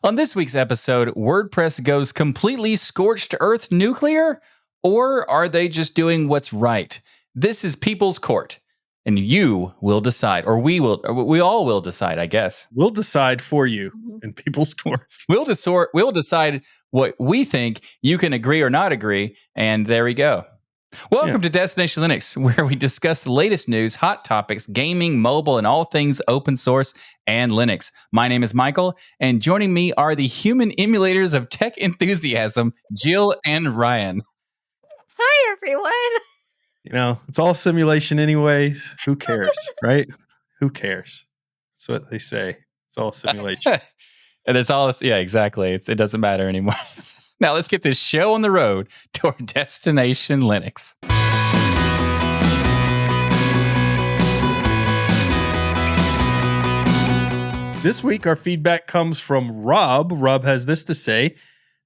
On this week's episode, WordPress goes completely scorched earth nuclear? Or are they just doing what's right? This is People's Court, and you will decide, or we all will decide, I guess. We'll decide for you in People's Court. We'll decide what we think. You can agree or not agree, and there we go. Welcome to Destination Linux, where we discuss the latest news, hot topics, gaming, mobile, and all things open source and Linux. My name is Michael, and joining me are the human emulators of tech enthusiasm, Jill and Ryan. Hi, everyone. You know, it's all simulation anyways. Who cares, right? Who cares? That's what they say. It's all simulation. And it's all, yeah, exactly. It doesn't matter anymore. Now let's get this show on the road toward Destination Linux. This week, our feedback comes from Rob. Rob has this to say.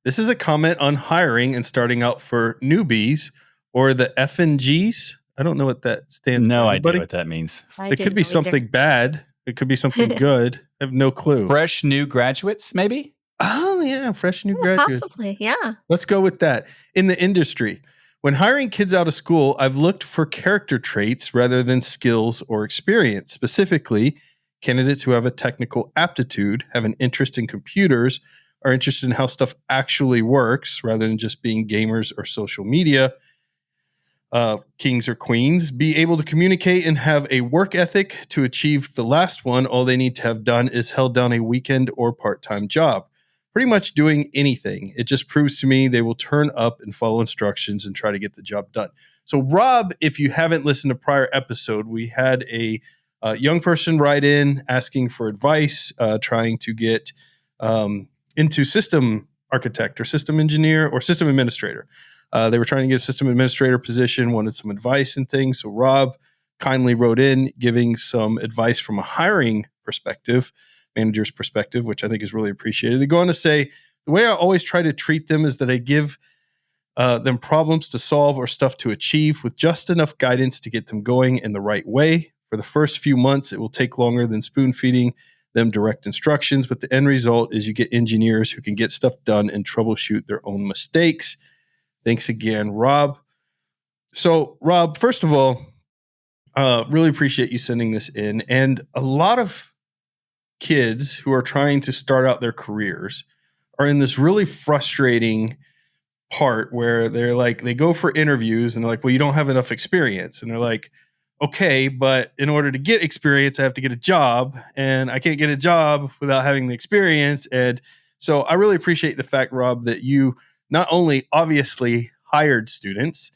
This is a comment on hiring and starting out for newbies, or the F&Gs. I don't know what that stands for. No idea what that means. It could be something bad. It could be something good. I have no clue. Fresh new graduates, maybe? Oh, yeah. Fresh new graduates. Possibly, yeah. Let's go with that. In the industry, when hiring kids out of school, I've looked for character traits rather than skills or experience. Specifically, candidates who have a technical aptitude, have an interest in computers, are interested in how stuff actually works rather than just being gamers or social media. Kings or queens, be able to communicate and have a work ethic to achieve the last one. All they need to have done is held down a weekend or part-time job. Pretty much doing anything. It just proves to me they will turn up and follow instructions and try to get the job done. So Rob, if you haven't listened to prior episode, we had a young person write in asking for advice, trying to get into system architect or system engineer or system administrator. They were trying to get a system administrator position, wanted some advice and things. So Rob kindly wrote in giving some advice from a hiring perspective, manager's perspective, which I think is really appreciated. They go on to say, the way I always try to treat them is that I give them problems to solve or stuff to achieve with just enough guidance to get them going in the right way. For the first few months, it will take longer than spoon feeding them direct instructions, but the end result is you get engineers who can get stuff done and troubleshoot their own mistakes. Thanks again, Rob. So, Rob, first of all, really appreciate you sending this in. And a lot of kids who are trying to start out their careers are in this really frustrating part where they're like, they go for interviews and they're like, well, you don't have enough experience. And they're like, okay, but in order to get experience, I have to get a job, and I can't get a job without having the experience. And so I really appreciate the fact, Rob, that you not only obviously hired students,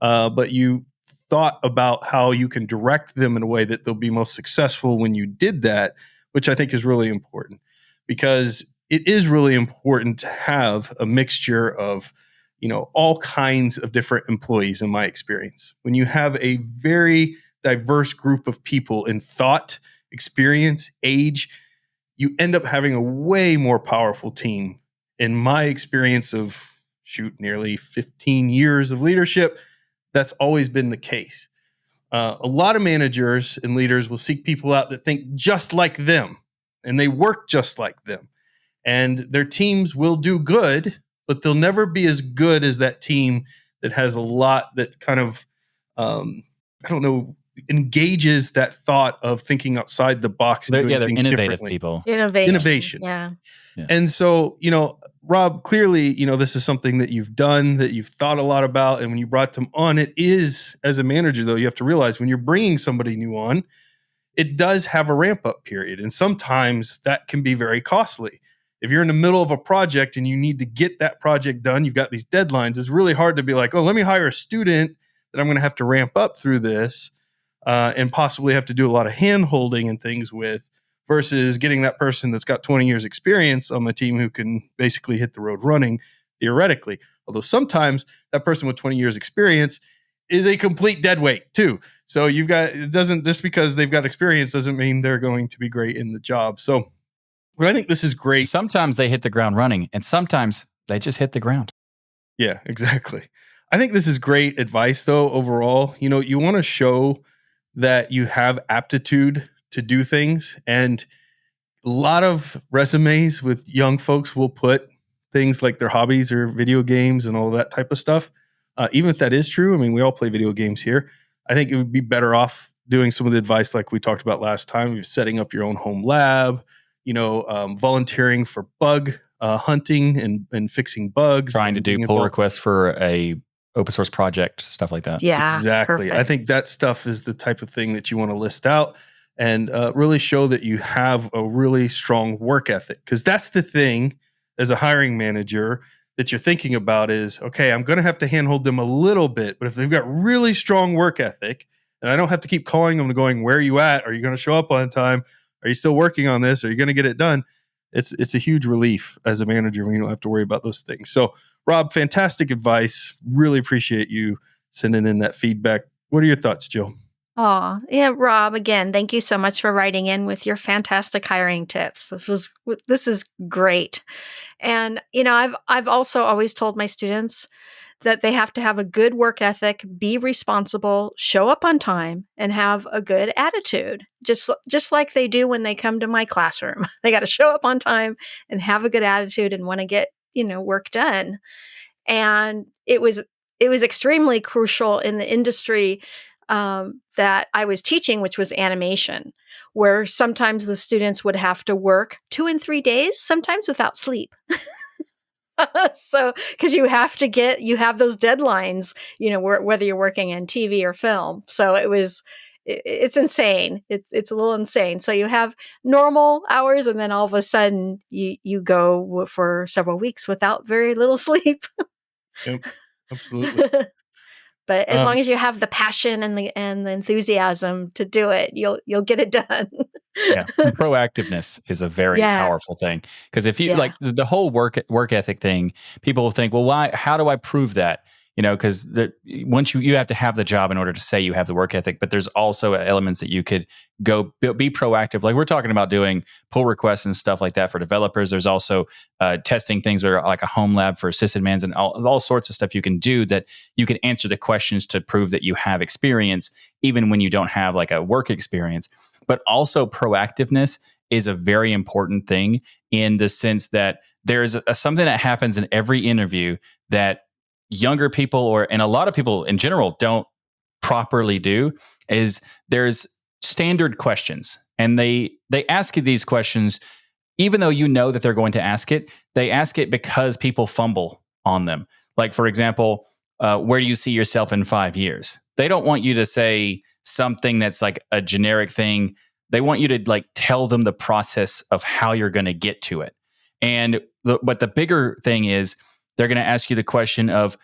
but you thought about how you can direct them in a way that they'll be most successful when you did that, which I think is really important, because it is really important to have a mixture of, you know, all kinds of different employees in my experience. When you have a very diverse group of people in thought, experience, age, you end up having a way more powerful team. In my experience of nearly 15 years of leadership, that's always been the case. A lot of managers and leaders will seek people out that think just like them, and they work just like them. And their teams will do good, but they'll never be as good as that team that has a lot that kind of, engages that thought of thinking outside the box. And They're innovative people. Innovation. Yeah. And so, you know, Rob, clearly, you know, this is something that you've done, that you've thought a lot about. And when you brought them on, it is, as a manager, though, you have to realize when you're bringing somebody new on, it does have a ramp up period. And sometimes that can be very costly. If you're in the middle of a project and you need to get that project done, you've got these deadlines, it's really hard to be like, oh, let me hire a student that I'm going to have to ramp up through this and possibly have to do a lot of hand holding and things with, versus getting that person that's got 20 years experience on the team who can basically hit the road running theoretically. Although sometimes that person with 20 years experience is a complete dead weight too. So you've got, it doesn't, just because they've got experience doesn't mean they're going to be great in the job. So I think this is great. Sometimes they hit the ground running, and sometimes they just hit the ground. Yeah, exactly. I think this is great advice, though, overall. You know, you want to show that you have aptitude to do things. And A lot of resumes with young folks will put things like their hobbies or video games and all that type of stuff. Even if that is true, I mean, we all play video games here. I think it would be better off doing some of the advice like we talked about last time, setting up your own home lab, volunteering for bug hunting and fixing bugs. Trying to do pull requests for a open source project, stuff like that. Yeah, exactly. perfect. I think that stuff is the type of thing that you want to list out and really show that you have a really strong work ethic. Because that's the thing as a hiring manager that you're thinking about is, okay, I'm going to have to handhold them a little bit, but if they've got really strong work ethic and I don't have to keep calling them and going, where are you at? Are you going to show up on time? Are you still working on this? Are you going to get it done? It's a huge relief as a manager when you don't have to worry about those things. So, Rob, fantastic advice. Really appreciate you sending in that feedback. What are your thoughts, Jill? Oh, yeah, Rob, again, thank you so much for writing in with your fantastic hiring tips. This is great. And, I've also always told my students that they have to have a good work ethic, be responsible, show up on time, and have a good attitude. Just like they do when they come to my classroom. They got to show up on time and have a good attitude and want to get, work done. And it was extremely crucial in the industry that I was teaching, which was animation, where sometimes the students would have to work 2 and 3 days, sometimes without sleep. So, because you have those deadlines, whether you're working in TV or film. So it's insane. It's a little insane. So you have normal hours, and then all of a sudden you go for several weeks without very little sleep. Yep, absolutely. But as long as you have the passion and the enthusiasm to do it, you'll get it done. Yeah, proactiveness is a very powerful thing, because if you like the whole work ethic thing, people will think, well, why? How do I prove that? Because once you have to have the job in order to say you have the work ethic, but there's also elements that you could go be proactive. Like we're talking about doing pull requests and stuff like that for developers. There's also testing things that are like a home lab for sysadmins and all sorts of stuff you can do that you can answer the questions to prove that you have experience, even when you don't have like a work experience. But also proactiveness is a very important thing in the sense that there's something that happens in every interview that younger people and a lot of people in general don't properly do is there's standard questions, and they ask you these questions even though you know that they're going to ask it. They ask it because people fumble on them. Like, for example, where do you see yourself in 5 years? They don't want you to say something that's like a generic thing. They want you to like tell them the process of how you're going to get to it. But the bigger thing is they're going to ask you the question of,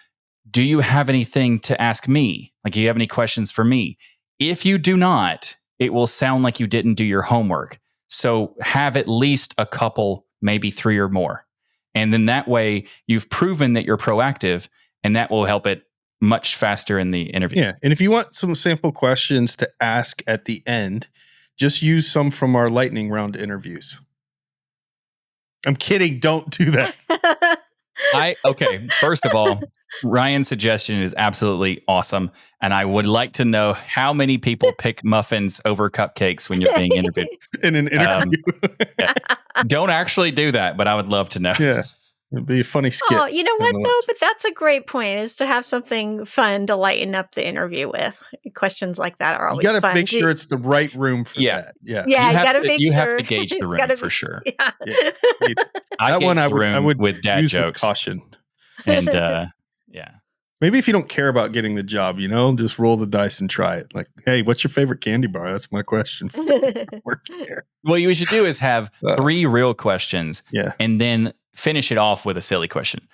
do you have anything to ask me? Like, do you have any questions for me? If you do not, it will sound like you didn't do your homework. So have at least a couple, maybe 3 or more. And then that way you've proven that you're proactive, and that will help it much faster in the interview. Yeah. And if you want some sample questions to ask at the end, just use some from our lightning round interviews. I'm kidding. Don't do that. Okay. First of all, Ryan's suggestion is absolutely awesome. And I would like to know how many people pick muffins over cupcakes when you're being interviewed. In an interview. Don't actually do that, but I would love to know. Yeah. It'd be a funny skit. Oh, you know what though? But that's a great point, is to have something fun to lighten up the interview with. Questions like that are always fun. You got to make sure it's the right room for that. Yeah. Yeah, you got to make sure. You have to gauge the room for sure. Yeah. I would with dad jokes. Caution. And yeah. Maybe if you don't care about getting the job, just roll the dice and try it. Like, hey, what's your favorite candy bar? That's my question for working here. What you should do is have 3 real questions, and then finish it off with a silly question.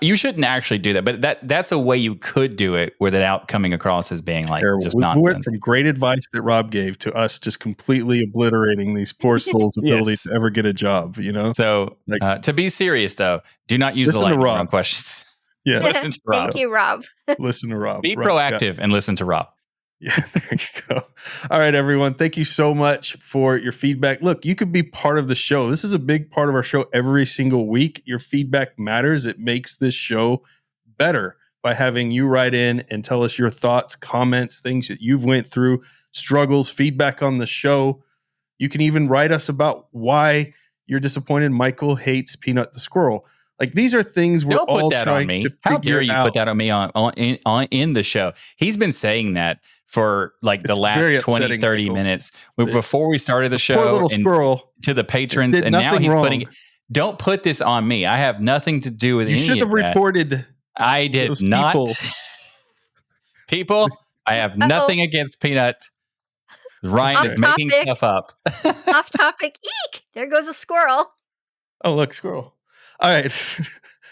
You shouldn't actually do that, but that's a way you could do it without coming across as being like just nonsense. We went from great advice that Rob gave to us just completely obliterating these poor souls' ability to ever get a job. So to be serious though, do not use the lightning round questions. Yeah, listen to Rob. Thank you, Rob. Listen to Rob. Be proactive and listen to Rob. Yeah, there you go. All right, everyone. Thank you so much for your feedback. Look, you could be part of the show. This is a big part of our show every single week. Your feedback matters. It makes this show better by having you write in and tell us your thoughts, comments, things that you've went through, struggles, feedback on the show. You can even write us about why you're disappointed Michael hates Peanut the squirrel. Like, these are things we're Don't all put that on trying me. to How figure dare you out. put that on me in the show? He's been saying that for like the It's very last 20, upsetting, 30 Michael. minutes before we started the show. Poor little and squirrel to the patrons, did and now nothing he's wrong. putting. Don't put this on me. I have nothing to do with You any should have of that. reported. I did those not. people. People, I have nothing against Peanut. Ryan is making stuff up. Off topic. Eek! There goes a squirrel. Oh, look, squirrel. All right.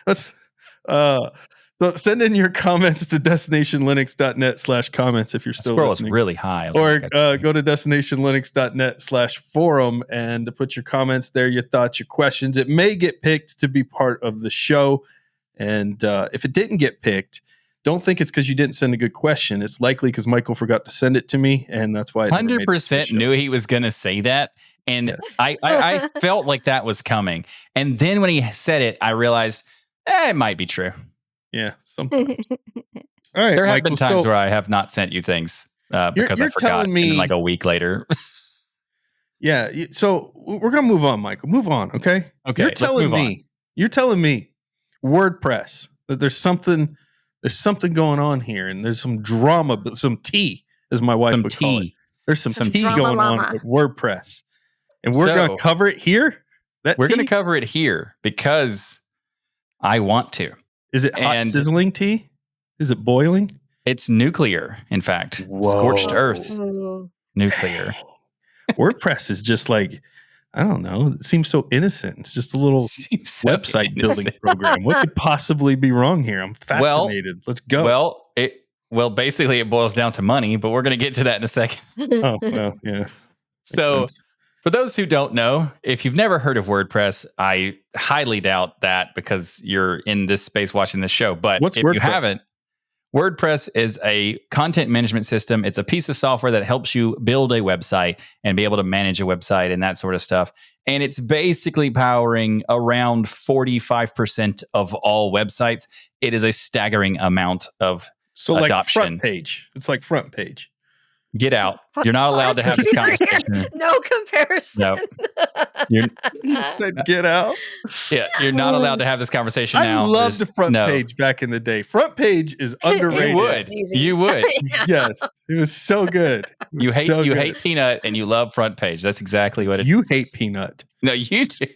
Let's so send in your comments to destinationlinux.net/comments if you're still Squirrel is listening. really high. Or go to destinationlinux.net/forum and to put your comments there, your thoughts, your questions. It may get picked to be part of the show. And if it didn't get picked, don't think it's because you didn't send a good question. It's likely because Michael forgot to send it to me, and that's why. 100% knew he was going to say that, and yes. I felt like that was coming. And then when he said it, I realized it might be true. Yeah, sometimes. All right, there have been times where I have not sent you things because I forgot, and then like a week later. Yeah, so we're gonna move on, Michael. Move on, okay? Okay, You're telling me WordPress that there's something going on here, and there's some drama, but some tea, as my wife would call it. There's some tea going on with WordPress, and we're gonna cover it here. We're gonna cover it here because I want to. Is it hot sizzling tea? Is it boiling? It's nuclear, in fact. Whoa. Scorched earth. Nuclear. WordPress is just like, I don't know. It seems so innocent. It's just a little website building program. What could possibly be wrong here? I'm fascinated. Let's go. Well, basically it boils down to money, but we're going to get to that in a second. Oh, well, yeah. So for those who don't know, if you've never heard of WordPress, I highly doubt that because you're in this space watching this show. But if you haven't, WordPress is a content management system. It's a piece of software that helps you build a website and be able to manage a website and that sort of stuff. And it's basically powering around 45% of all websites. It is a staggering amount of adoption. Like front page. It's like front page. Get out. You're not allowed to have this conversation. No comparison. No. You said get out? Yeah, you're not allowed to have this conversation now. I loved the front page back in the day. Front page is underrated. You would. Yes. It was so good. You hate Peanut and you love front page. That's exactly what it is. You hate Peanut. No, you do.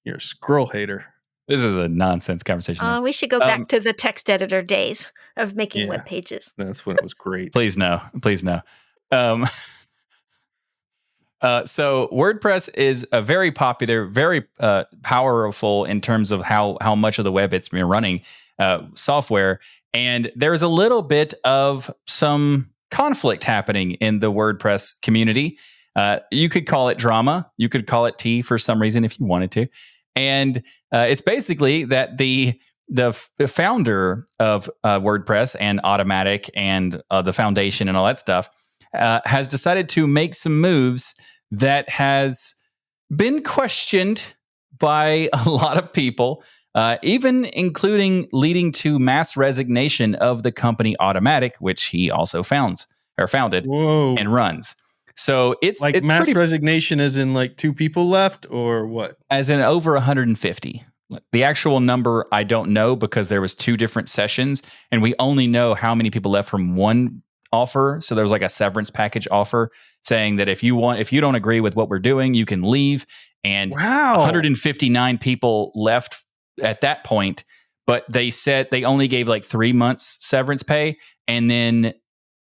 You're a squirrel hater. This is a nonsense conversation. We should go back to the text editor days of making web pages. That's when it was great. Please no. So WordPress is a very popular, very powerful in terms of how much of the web it's been running software. And there's a little bit of some conflict happening in the WordPress community. You could call it drama. You could call it tea for some reason if you wanted to. And it's basically that the founder of WordPress and Automatic and the foundation and all that stuff has decided to make some moves that has been questioned by a lot of people, even including leading to mass resignation of the company Automatic, which he also founded and runs. So it's mass resignation as in like 2 people left or what? As in over 150. The actual number, I don't know because there was 2 different sessions and we only know how many people left from one offer. So there was like a severance package offer saying that if you don't agree with what we're doing, you can leave. And 159 people left at that point, but they said they only gave like 3 months severance pay. And then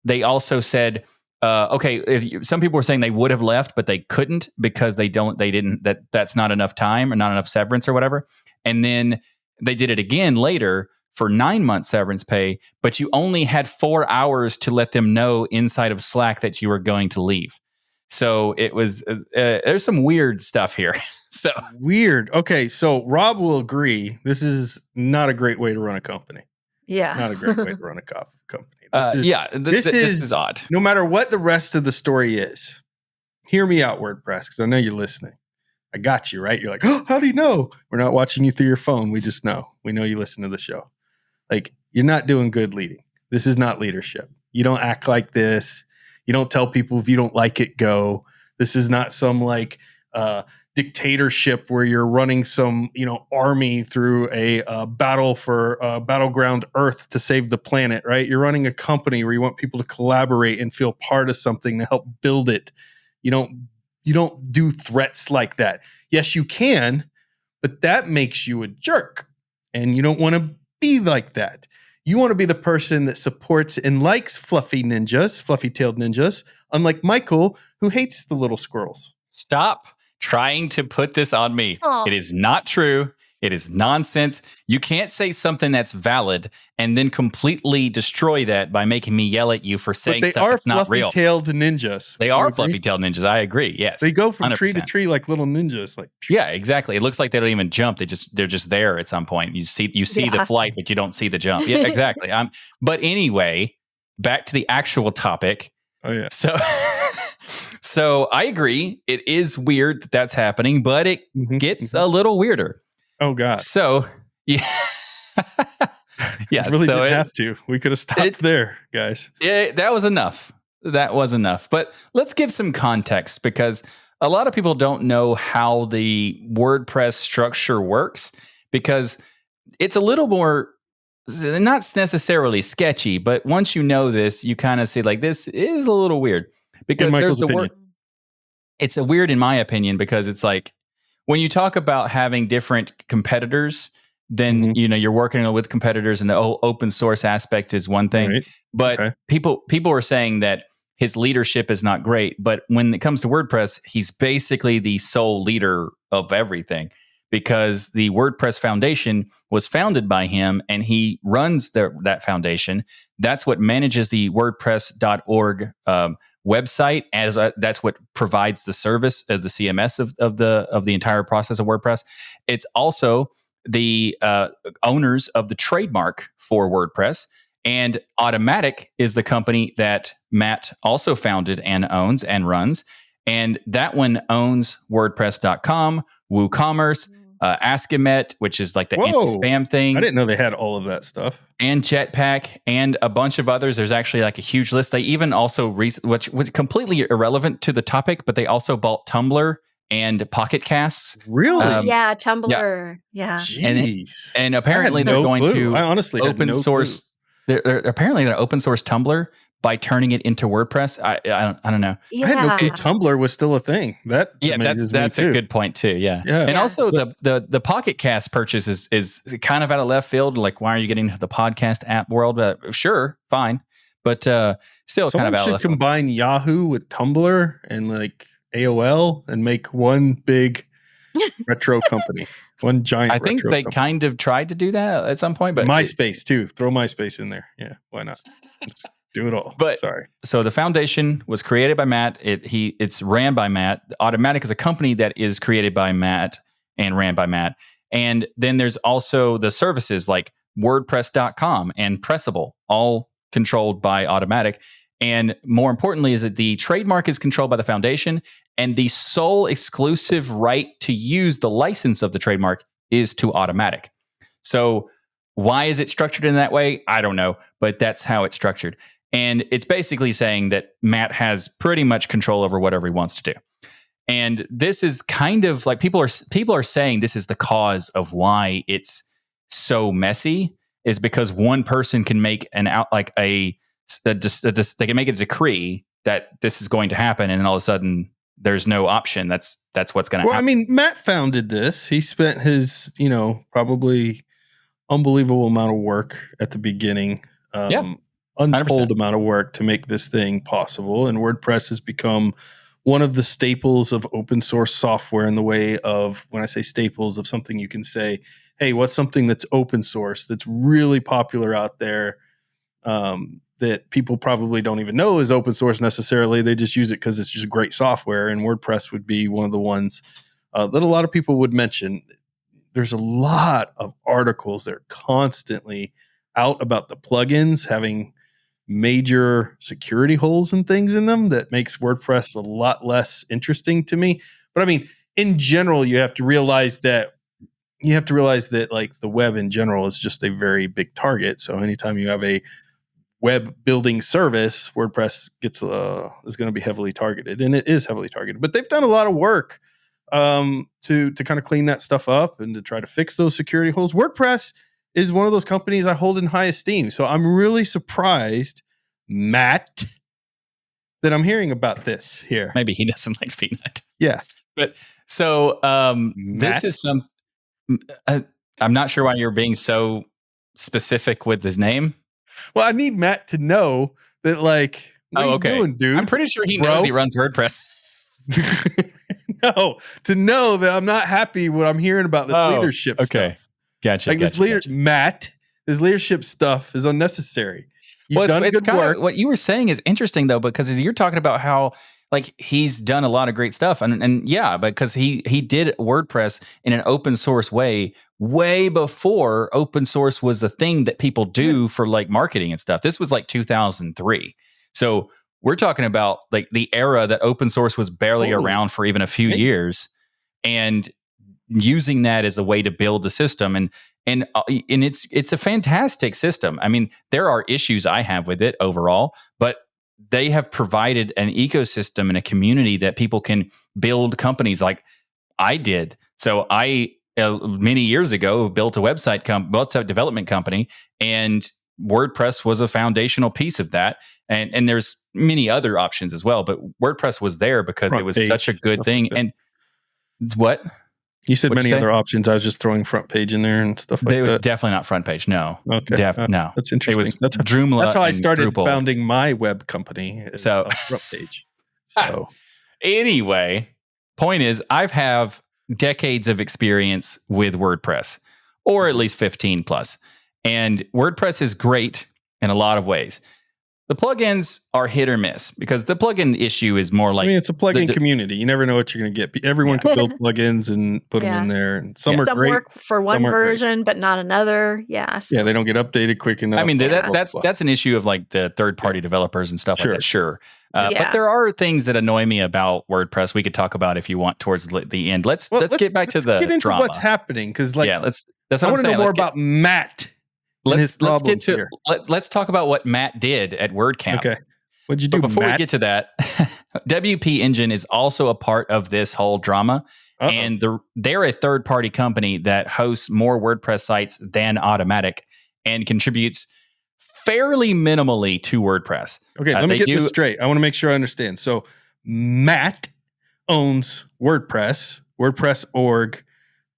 they also said, some people were saying they would have left, but they couldn't because that's not enough time or not enough severance or whatever. And then they did it again later for 9 months severance pay, but you only had 4 hours to let them know inside of Slack that you were going to leave. So it was, there's some weird stuff here. So weird. Okay. So Rob will agree. This is not a great way to run a company. Yeah. Not a great way to run a company. This is odd. No matter what the rest of the story is, hear me out, WordPress, because I know you're listening. I got you, right? You're like, oh, how do you know? We're not watching you through your phone. We just know. We know you listen to the show. Like, you're not doing good leading. This is not leadership. You don't act like this. You don't tell people if you don't like it, go. This is not some like dictatorship where you're running some, army through a battleground Earth to save the planet, right? You're running a company where you want people to collaborate and feel part of something to help build it. You don't do threats like that. Yes, you can, but that makes you a jerk, and you don't want to be like that. You want to be the person that supports and likes fluffy-tailed ninjas, unlike Michael, who hates the little squirrels. Stop trying to put this on me. Aw. It is not true. It is nonsense. You can't say something that's valid and then completely destroy that by making me yell at you for But saying they stuff are that's not real. fluffy-tailed ninjas. They You are agree? fluffy-tailed ninjas. I agree. Yes. They go from tree to 100%. tree like little ninjas. Like, Yeah, exactly. It looks like they don't even jump. They're just there at some point. You see Yeah. the flight, but you don't see the jump. Yeah, exactly. But anyway, back to the actual topic. oh yeah. So I agree. It is weird that that's happening, but it Mhm, gets mhm. a little weirder. Oh god. So yeah, yeah. It really so didn't it's- have to. We could have stopped there, guys. that was enough. That was enough. But let's give some context because a lot of people don't know how the WordPress structure works because it's a little more not necessarily sketchy, but once you know this, you kind of see like this is a little weird because Michael's there's a word. opinion. It's a weird in my opinion because it's like when you talk about having different competitors, then Mhm. you're working with competitors, and the open source aspect is one thing. Right. But Okay. people are saying that his leadership is not great. But when it comes to WordPress, he's basically the sole leader of everything because the WordPress Foundation was founded by him, and he runs that foundation. That's what manages the WordPress.org website, as that's what provides the service of the CMS of the entire process of WordPress. It's also the owners of the trademark for WordPress. And Automatic is the company that Matt also founded and owns and runs. And that one owns WordPress.com, WooCommerce, Askimet, which is like the Whoa. anti-spam thing. I didn't know they had all of that stuff. And Jetpack and a bunch of others. There's actually like a huge list. They even also, which was completely irrelevant to the topic, but they also bought Tumblr and Pocket Casts. Really? Yeah, Tumblr. Yeah. Jeez. And apparently I had they're no going clue. to I honestly had open no source. clue. They're apparently going to open source Tumblr by turning it into WordPress. I don't know. Yeah. I had no clue Tumblr was still a thing. That Yeah, amazes that's me too. a good point too. Yeah, Yeah. And Yeah. also the Pocket Cast purchase is kind of out of left field. Like, why are you getting into the podcast app world? Sure, fine, but still Someone kind of out of should left field. combine Yahoo with Tumblr and like AOL and make one big retro company. One giant I think retro they company. kind of tried to do that at some point, but MySpace too. Throw MySpace in there. Yeah, why not? Let's do it all. But- sorry. So the foundation was created by Matt. It's ran by Matt. Automatic is a company that is created by Matt and ran by Matt. And then there's also the services like WordPress.com and Pressable, all controlled by Automatic. And more importantly, is that the trademark is controlled by the foundation, and the sole exclusive right to use the license of the trademark is to Automatic. So why is it structured in that way? I don't know, but that's how it's structured. And it's basically saying that Matt has pretty much control over whatever he wants to do. And this is kind of like people are saying this is the cause of why it's so messy, is because one person can make they can make a decree that this is going to happen, and then all of a sudden there's no option. That's what's going to Well, happen. I mean, Matt founded this. He spent his, probably unbelievable amount of work at the beginning. Yeah. Untold 100%. amount of work to make this thing possible. And WordPress has become one of the staples of open source software, in the way of, when I say staples, of something you can say, hey, what's something that's open source that's really popular out there, that people probably don't even know is open source necessarily. They just use it because it's just great software. And WordPress would be one of the ones that a lot of people would mention. There's a lot of articles that are constantly out about the plugins having major security holes and things in them that makes WordPress a lot less interesting to me. But I mean, in general, you have to realize that like the web in general is just a very big target. So anytime you have a web building service, WordPress is going to be heavily targeted, and it is heavily targeted. But they've done a lot of work to kind of clean that stuff up and to try to fix those security holes. WordPress is one of those companies I hold in high esteem. So I'm really surprised, Matt, that I'm hearing about this here. Maybe he doesn't like Peanut. Yeah. But so this is some. I'm not sure why you're being so specific with his name. Well, I need Matt to know that, like, what are you doing, dude? I'm pretty sure he knows he runs WordPress. No, to know that I'm not happy what I'm hearing about this leadership stuff. Gotcha. Like Matt, this leadership stuff is unnecessary. You've done good work. What you were saying is interesting, though, because you're talking about how like he's done a lot of great stuff, and yeah, because he did WordPress in an open source way before open source was a thing that people do for like marketing and stuff. This was like 2003, so we're talking about like the era that open source was barely around for even a few years, and using that as a way to build the system, and it's a fantastic system. I mean, there are issues I have with it overall, but they have provided an ecosystem and a community that people can build companies like I did. So I many years ago built a website development company, and WordPress was a foundational piece of that. And there's many other options as well, but WordPress was there because it was such a good thing. And what? You said many other options. I was just throwing front page in there and stuff like that. It was definitely not front page. No. Okay. No. That's interesting. It was Joomla. That's how I started Drupal. founding my web company. So front page. So anyway, point is, I've have decades of experience with WordPress, or at least 15 plus. And WordPress is great in a lot of ways. The plugins are hit or miss, because the plugin issue is more like... I mean, it's a plugin community. You never know what you're going to get. Everyone can build plugins and put them in there. And some are great. Some work for one version, but not another. Yeah. Yeah, they don't get updated quick enough. I mean, that's an issue of like the third-party developers and stuff like that, sure. But there are things that annoy me about WordPress we could talk about if you want towards the end. Let's get back to the get into drama. What's happening, because like, that's what I want to know more about Matt. Let's talk about what Matt did at WordCamp. Okay, what'd you do? But before Matt? we get to that, WP Engine is also a part of this whole drama, and they're a third-party company that hosts more WordPress sites than Automatic and contributes fairly minimally to WordPress. Okay, let me get this straight. I want to make sure I understand. So Matt owns WordPress, WordPress.org.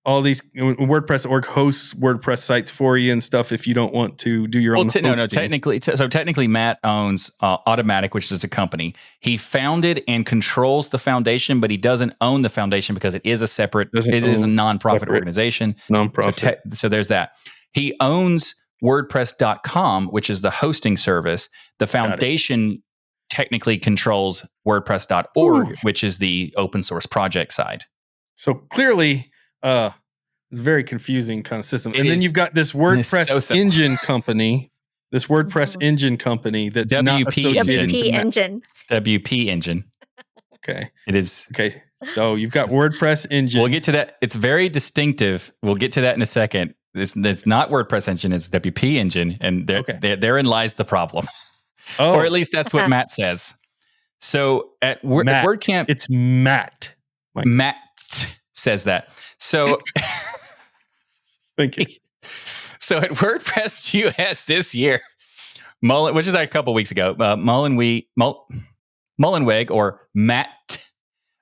All these WordPress.org hosts WordPress sites for you and stuff if you don't want to do your own hosting. No, technically Matt owns Automatic, which is a company. He founded and controls the foundation, but he doesn't own the foundation because it is a nonprofit organization. Nonprofit. So there's that. He owns WordPress.com, which is the hosting service. The foundation technically controls WordPress.org, which is the open source project side. So clearly... it's a very confusing kind of system. Then you've got this WordPress engine company, that's WP Engine. WP Engine. Okay. It is. Okay. So you've got WordPress engine. We'll get to that. It's very distinctive. We'll get to that in a second. It's not WordPress engine, it's WP Engine. And therein lies the problem. Or at least that's what Matt says. So at WordCamp... It's Matt. Matt says that. So, thank you. So at WordPress US this year, which is a couple weeks ago, Mullenweg or Matt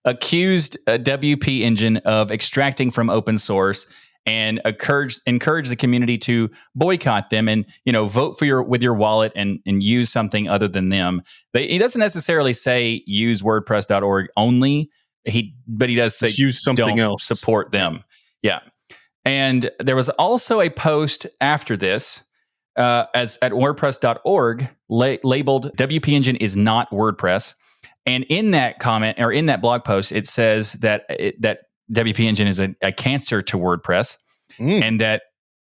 accused WP Engine of extracting from open source and encourage the community to boycott them and vote with your wallet and use something other than them. He doesn't necessarily say use WordPress.org only. But he does say use something else. Support them. Yeah. And there was also a post after this as at WordPress.org labeled WP Engine is not WordPress. And in that comment or in that blog post, it says that WP Engine is a cancer to WordPress and that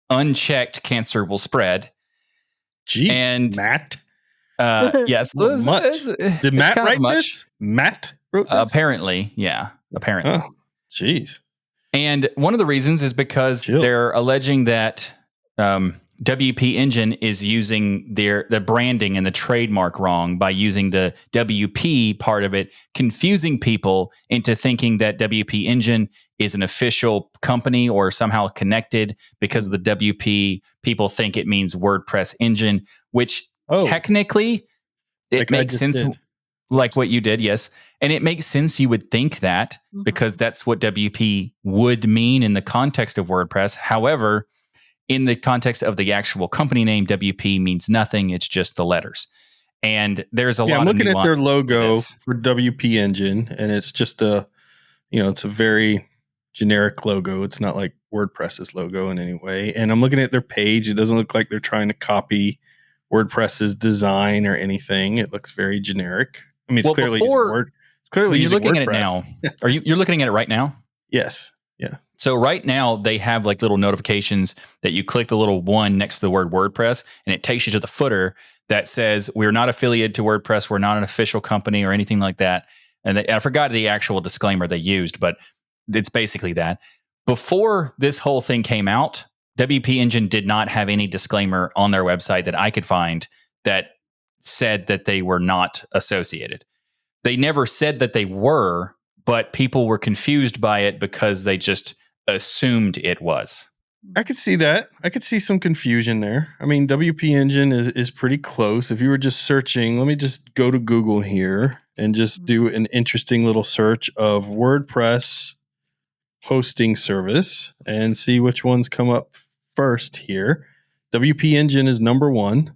unchecked cancer will spread. Gee, and Matt. Yes. Did Matt write this? Matt? Apparently. Oh, jeez. And one of the reasons is because they're alleging that WP Engine is using the branding and the trademark wrong by using the WP part of it, confusing people into thinking that WP Engine is an official company or somehow connected because of the WP. People think it means WordPress engine, which technically it makes sense. Like what you did, yes. And it makes sense you would think that because that's what WP would mean in the context of WordPress. However, in the context of the actual company name, WP means nothing. It's just the letters. And there's a lot of nuance. I'm looking at their logo for WP Engine, and it's just it's a very generic logo. It's not like WordPress's logo in any way. And I'm looking at their page. It doesn't look like they're trying to copy WordPress's design or anything. It looks very generic. I mean, it's clearly you're looking at it now. You're looking at it right now? Yes. Yeah. So right now they have like little notifications that you click the little one next to the word WordPress, and it takes you to the footer that says we're not affiliated to WordPress. We're not an official company or anything like that. And I forgot the actual disclaimer they used, but it's basically that. Before this whole thing came out, WP Engine did not have any disclaimer on their website that I could find that said that they were not associated. They never said that they were, but people were confused by it because they just assumed it was. I could see that. I could see some confusion there. I mean, WP Engine is pretty close. If you were just searching, let me just go to Google here and just do an interesting little search of WordPress hosting service and see which ones come up first here. WP Engine is number 1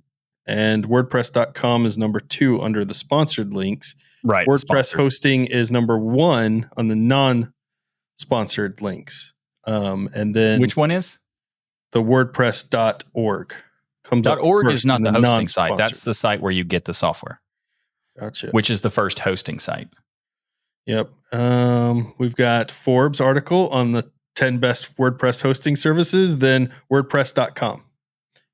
and WordPress.com is number 2 under the sponsored links. Right. WordPress sponsored. hosting is number 1 on the non-sponsored links. And then which one is? The WordPress.org comes up. .org is not the hosting site. That's the site where you get the software. Gotcha. Which is the first hosting site. Yep. We've got Forbes article on the 10 best WordPress hosting services, then WordPress.com.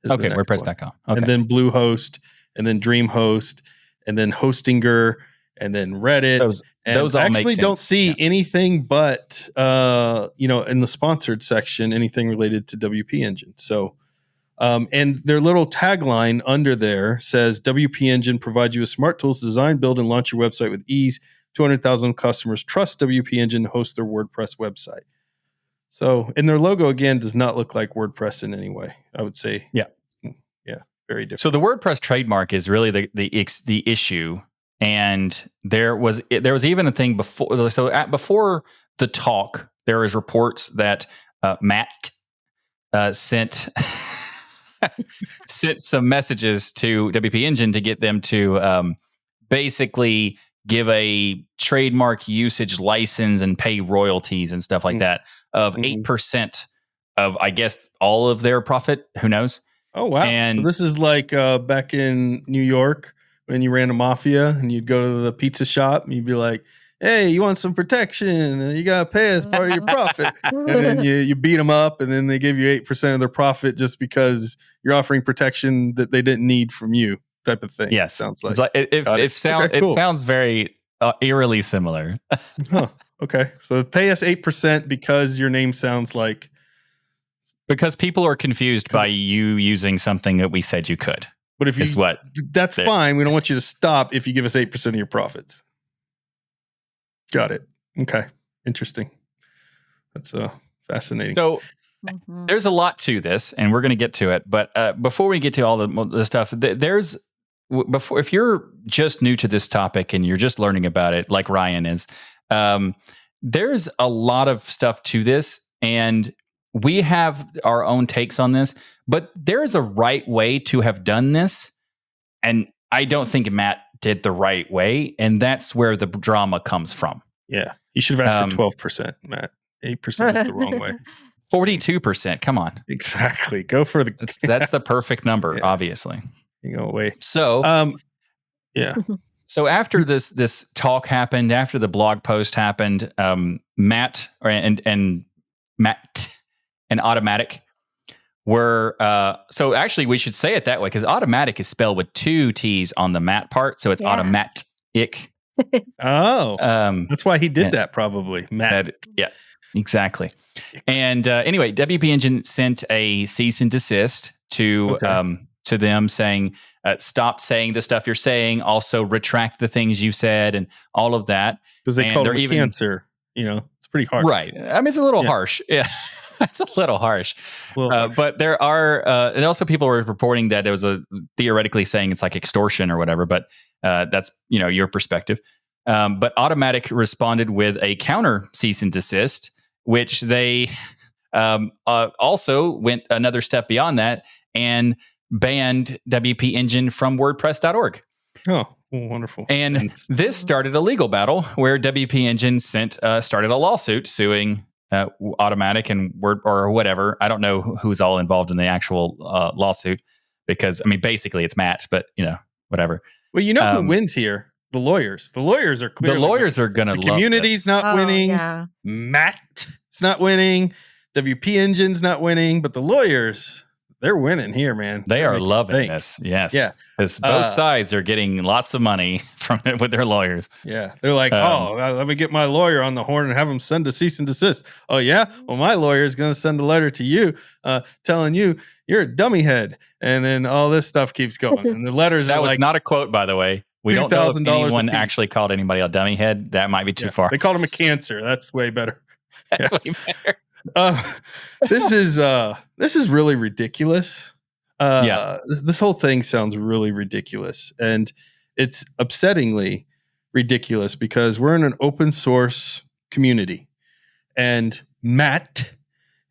Okay, WordPress.com. Okay. And then Bluehost, and then DreamHost, and then Hostinger, and then Reddit. Those all actually don't see anything but in the sponsored section, anything related to WP Engine. So and their little tagline under there says WP Engine provides you with smart tools to design, build, and launch your website with ease. 200,000 customers trust WP Engine to host their WordPress website. So, and their logo again does not look like WordPress in any way. I would say, yeah, very different. So the WordPress trademark is really the issue. And there was even a thing before. So before the talk, there was reports that Matt sent some messages to WP Engine to get them to basically give a trademark usage license and pay royalties and stuff like that of 8% of, I guess, all of their profit. Who knows? Oh, wow. And so this is like back in New York when you ran a mafia and you'd go to the pizza shop and you'd be like, hey, you want some protection? You got to pay us part of your profit. And then you beat them up and then they give you 8% of their profit just because you're offering protection that they didn't need from you, type of thing. Yes. Sounds like. It sounds very eerily similar. Huh. Okay. So pay us 8% because your name sounds like. Because people are confused by you using something that we said you could. But if that's fine. We don't want you to stop if you give us 8% of your profits. Got it. Okay. Interesting. That's fascinating. So there's a lot to this, and we're going to get to it. But before we get to all the stuff, if you're just new to this topic and you're just learning about it, like Ryan is, there's a lot of stuff to this, and we have our own takes on this. But there is a right way to have done this, and I don't think Matt did the right way, and that's where the drama comes from. Yeah, you should have asked for 12%, Matt. 8% is the wrong way. 42%. Come on. Exactly. Go for the. That's the perfect number, obviously. You go away. So, yeah. So after this talk happened, after the blog post happened, Matt and Automatic were so actually we should say it that way because Automatic is spelled with 2 T's on the Matt part, so it's Automatic. Oh, that's why he did that probably. Matt. Exactly. And anyway, WP Engine sent a cease and desist to them saying, stop saying the stuff you're saying, also retract the things you said, and all of that. Because they call it cancer. It's pretty harsh. Right. I mean, it's a little harsh. Yeah, it's a little harsh. But there are, and also people were reporting that it was theoretically saying it's like extortion or whatever, but that's, your perspective. But Automatic responded with a counter cease and desist, which they also went another step beyond that and banned WP Engine from WordPress.org. Oh, wonderful. And this started a legal battle where WP Engine started a lawsuit suing Automatic and Word or whatever. I don't know who's all involved in the actual lawsuit because, I mean, basically it's Matt, but, whatever. Well, who wins here? The lawyers. The lawyers are clearly. The lawyers are going to love this. The community's not winning. Yeah. Matt's not winning. WP Engine's not winning. But the lawyers, they're winning here, man. They are loving this. Yes. Yeah. Because both sides are getting lots of money from it with their lawyers. Yeah. They're like, let me get my lawyer on the horn and have him send a cease and desist. Oh, yeah? Well, my lawyer is going to send a letter to you telling you you're a dummy head. And then all this stuff keeps going. And the letters that are was like, not a quote, by the way. We don't know if anyone a piece. actually called anybody a dummy head. That might be too far. They called him a cancer. That's way better. That's way better. This is really ridiculous. This whole thing sounds really ridiculous, and it's upsettingly ridiculous because we're in an open source community, and Matt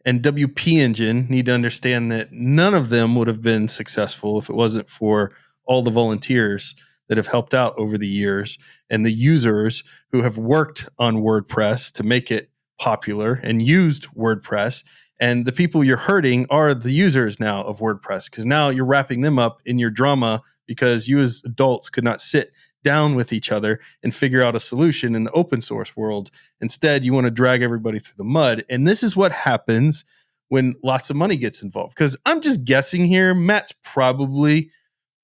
and WP Engine need to understand that none of them would have been successful if it wasn't for all the volunteers that have helped out over the years and the users who have worked on WordPress to make it popular and used WordPress. And the people you're hurting are the users now of WordPress, because now you're wrapping them up in your drama because you as adults could not sit down with each other and figure out a solution in the open source world. Instead, you want to drag everybody through the mud. And this is what happens when lots of money gets involved. Because I'm just guessing here, Matt's probably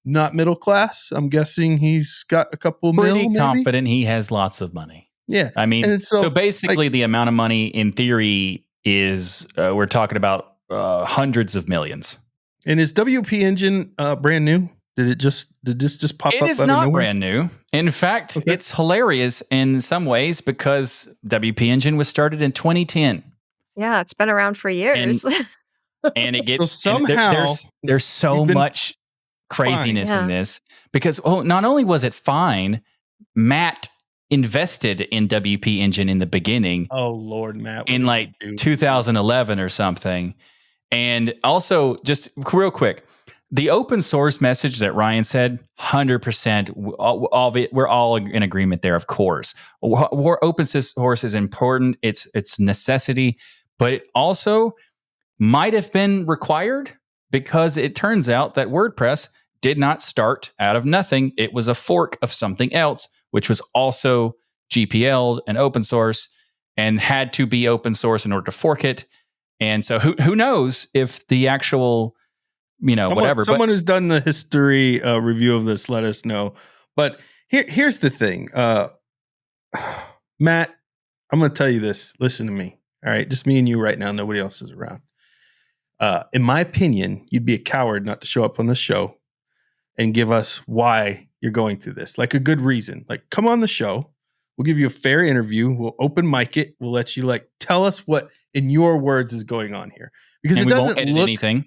not middle class. I'm guessing he's got a couple pretty mil, confident he has lots of money. Yeah. I mean, so basically the amount of money in theory is we're talking about hundreds of millions. And is WP Engine brand new? Did this just pop up? It is not brand new. In fact, it's hilarious in some ways because WP Engine was started in 2010. Yeah, it's been around for years. And it gets somehow there's so much craziness in this because not only was it fine, Matt invested in WP Engine in the beginning. Oh Lord, Matt! In like 2011 or something. And also, just real quick, the open source message that Ryan said, 100%, all of it, we're all in agreement there, of course. Open source is important. It's necessity, but it also might have been required because it turns out that WordPress did not start out of nothing. It was a fork of something else, which was also GPL'd and open source and had to be open source in order to fork it. And so who knows if the actual, whatever. Someone who's done the history review of this, let us know. But here's the thing. Matt, I'm going to tell you this. Listen to me. All right. Just me and you right now. Nobody else is around. In my opinion, you'd be a coward not to show up on the show and give us why you're going through this. Like a good reason. Like, come on the show. We'll give you a fair interview. We'll open mic it. We'll let you tell us what in your words is going on here. Because it doesn't look anything.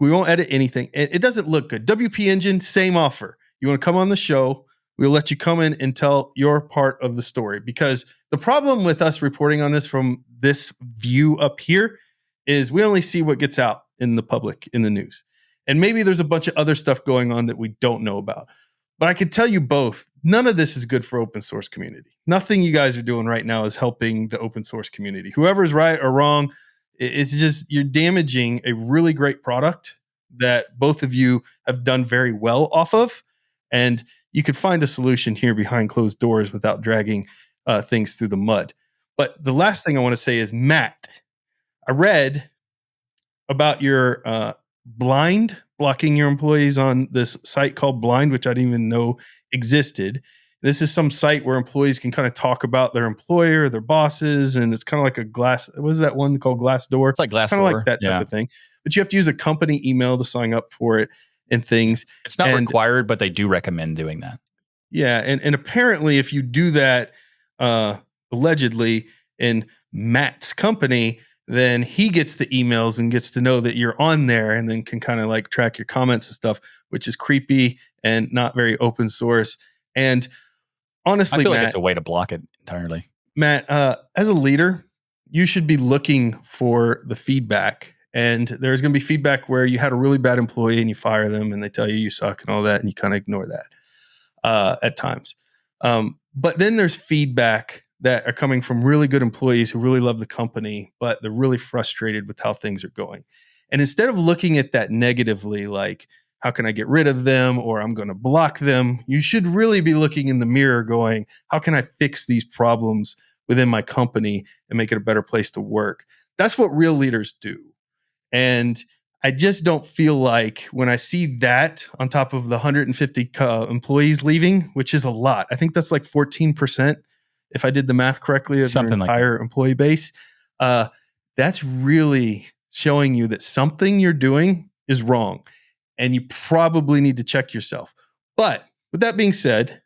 We won't edit anything. It doesn't look good. WP Engine, same offer. You want to come on the show? We'll let you come in and tell your part of the story. Because the problem with us reporting on this from this view up here is we only see what gets out in the public, in the news. And maybe there's a bunch of other stuff going on that we don't know about. But I can tell you both, none of this is good for open source community. Nothing you guys are doing right now is helping the open source community. Whoever's right or wrong, it's just you're damaging a really great product that both of you have done very well off of. And you could find a solution here behind closed doors without dragging things through the mud. But the last thing I want to say is, Matt, I read about your blocking your employees on this site called Blind, which I didn't even know existed. This is some site where employees can kind of talk about their employer, their bosses, and it's kind of like what is that one called Glassdoor? It's like Glassdoor. Kind of like that type of thing. but you have to use a company email to sign up for it and things. It's not And required, but they do recommend doing that. yeah, and apparently if you do that allegedly in Matt's company, then he gets the emails and gets to know that you're on there and then can kind of like track your comments and stuff, which is creepy and not very open source. And honestly, I feel like Matt, it's a way to block it entirely. Matt, as a leader, you should be looking for the feedback. And there's going to be feedback where you had a really bad employee and you fire them and they tell you you suck and all that, and you kind of ignore that at times. But then there's feedback that are coming from really good employees who really love the company, but they're really frustrated with how things are going. And instead of looking at that negatively, like, how can I get rid of them or I'm going to block them? You should really be looking in the mirror going, how can I fix these problems within my company and make it a better place to work? That's what real leaders do. And I just don't feel like when I see that on top of the 150 employees leaving, which is a lot, I think that's like 14%, if I did the math correctly, of Something your like entire employee base. That's really showing you that something you're doing is wrong. And you probably need to check yourself. But with that being said,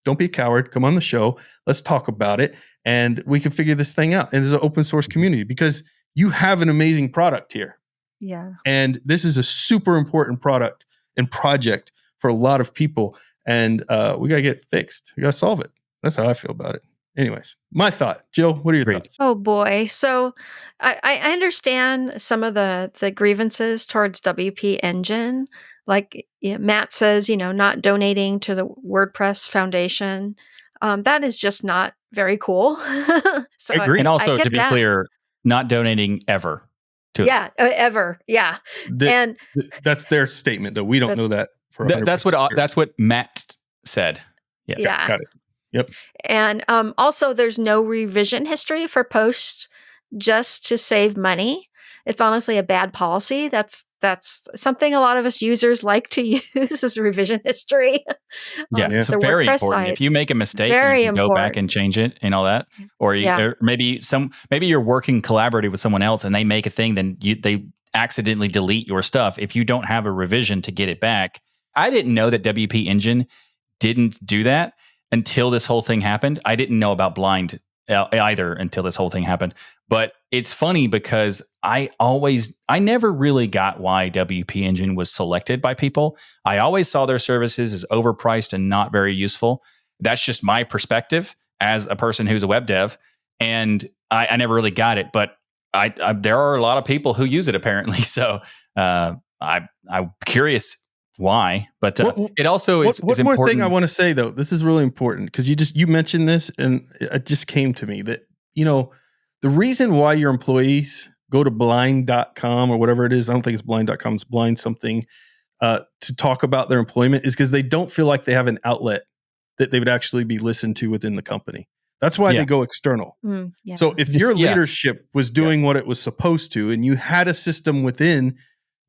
don't be a coward. Come on the show. Let's talk about it. And we can figure this thing out. And it's an open source community because you have an amazing product here. Yeah. And this is a super important product and project for a lot of people. And we got to get it fixed. We got to solve it. That's how I feel about it. Anyways, my thought. Jill, what are your thoughts? Oh boy. So I understand some of the grievances towards WP Engine. Like Matt says, not donating to the WordPress Foundation. That is just not very cool. So I agree. And also, get to be that. clear, not donating ever to it. Yeah, ever. Yeah. And That's their statement, though. We don't know that for 100%. That's what Matt said. Yes. yeah. Got it. Yep. And also, there's no revision history for posts just to save money. It's honestly a bad policy. That's something a lot of us users like to use as revision history. Yeah, it's the very WordPress important. side. If you make a mistake, Very you can go back important. and change it and all that. Or, or maybe you're working collaboratively with someone else and they make a thing, then they accidentally delete your stuff. If you don't have a revision to get it back, I didn't know that WP Engine didn't do that until this whole thing happened. I didn't know about blind either until this whole thing happened. But it's funny because I never really got why WP Engine was selected by people. I always saw their services as overpriced and not very useful. That's just my perspective as a person who's a web dev. And I never really got it, but there are a lot of people who use it apparently. So I'm curious why, but it also is one important. more thing I want to say, though. This is really important because you mentioned this and it just came to me that, the reason why your employees go to blind.com or whatever it is, I don't think it's blind.com, it's blind something, to talk about their employment is because they don't feel like they have an outlet that they would actually be listened to within the company. That's why they go external. Yeah. So if your leadership was doing what it was supposed to, and you had a system within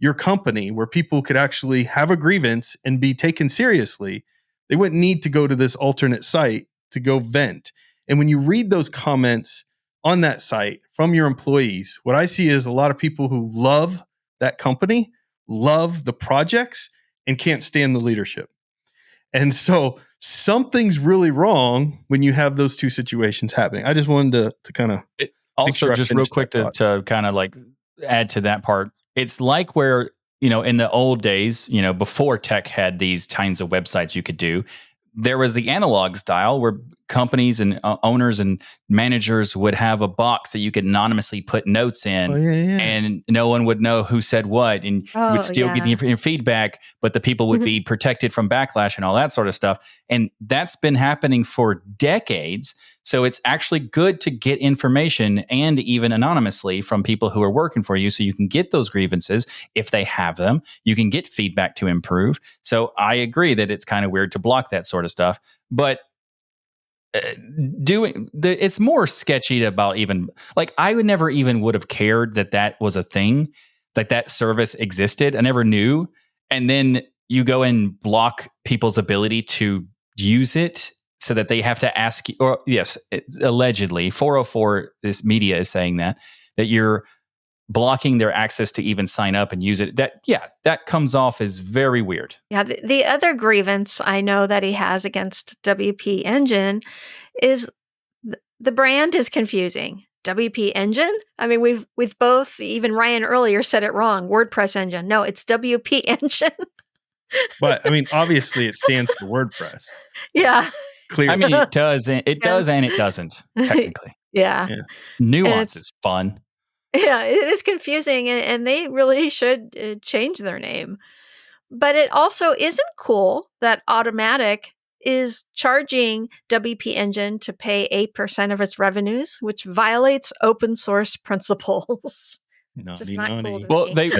your company where people could actually have a grievance and be taken seriously, they wouldn't need to go to this alternate site to go vent. And when you read those comments on that site from your employees, what I see is a lot of people who love that company, love the projects, and can't stand the leadership. And so something's really wrong when you have those two situations happening. I just wanted to kind of also just real quick to kind of like add to that part. It's like where, in the old days, before tech had these kinds of websites you could do, there was the analog style where companies and owners and managers would have a box that you could anonymously put notes in, and no one would know who said what, and you would still get the feedback, but the people would be protected from backlash and all that sort of stuff. And that's been happening for decades. So it's actually good to get information, and even anonymously, from people who are working for you, so you can get those grievances if they have them. You can get feedback to improve. So I agree that it's kind of weird to block that sort of stuff, but it's more sketchy about even like I would never even would have cared that was a thing, that service existed. I never knew. And then you go and block people's ability to use it so that they have to ask you, or yes, allegedly 404, this media is saying that you're blocking their access to even sign up and use it. That comes off as very weird. Yeah, the other grievance I know that he has against WP Engine is the brand is confusing. WP Engine? I mean, we've both, even Ryan earlier said it wrong. WordPress Engine. No, it's WP Engine. But I mean, obviously it stands for WordPress. Yeah. Clearly. I mean, it does and it doesn't, technically. Yeah. Nuance is fun. Yeah, it is confusing, and they really should change their name. But it also isn't cool that Automatic is charging WP Engine to pay 8% of its revenues, which violates open source principles. Just not cool to Well, me.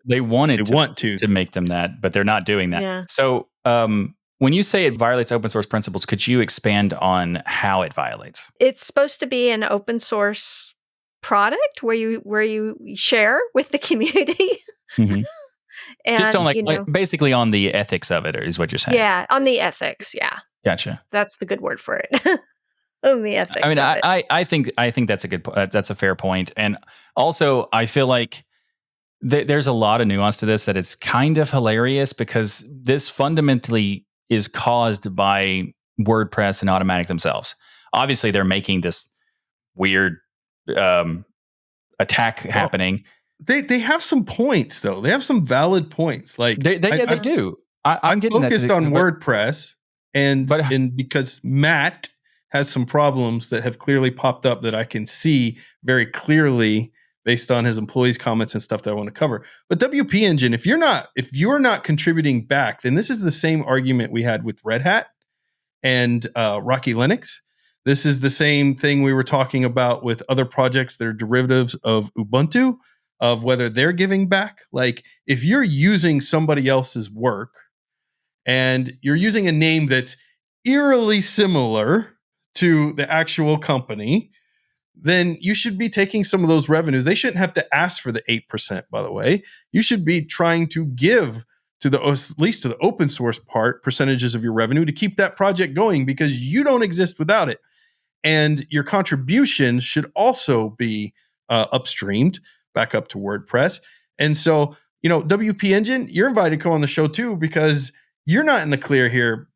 they wanted to make them that, but they're not doing that. Yeah. So when you say it violates open source principles, could you expand on how it violates? It's supposed to be an open source product where you share with the community. Mm-hmm. And, just on basically on the ethics of it, is what you're saying. Yeah, on the ethics. Yeah, gotcha. That's the good word for it. On the ethics. I mean, I think that's that's a fair point, and also I feel like there's a lot of nuance to this that it's kind of hilarious because this fundamentally is caused by WordPress and Automatic themselves. Obviously, they're making this weird attack happening. They have some points though. They have some valid points. Like they do. I'm getting focused on WordPress and because Matt has some problems that have clearly popped up that I can see very clearly based on his employees' comments and stuff that I want to cover. But WP Engine, if you're not contributing back, then this is the same argument we had with Red Hat and Rocky Linux. This is the same thing we were talking about with other projects that are derivatives of Ubuntu, of whether they're giving back. Like if you're using somebody else's work and you're using a name that's eerily similar to the actual company, then you should be taking some of those revenues. They shouldn't have to ask for the 8%, by the way. You should be trying to give to at least to the open source part, percentages of your revenue to keep that project going because you don't exist without it. And your contributions should also be upstreamed back up to WordPress. And so, WP Engine, you're invited to come on the show too, because you're not in the clear here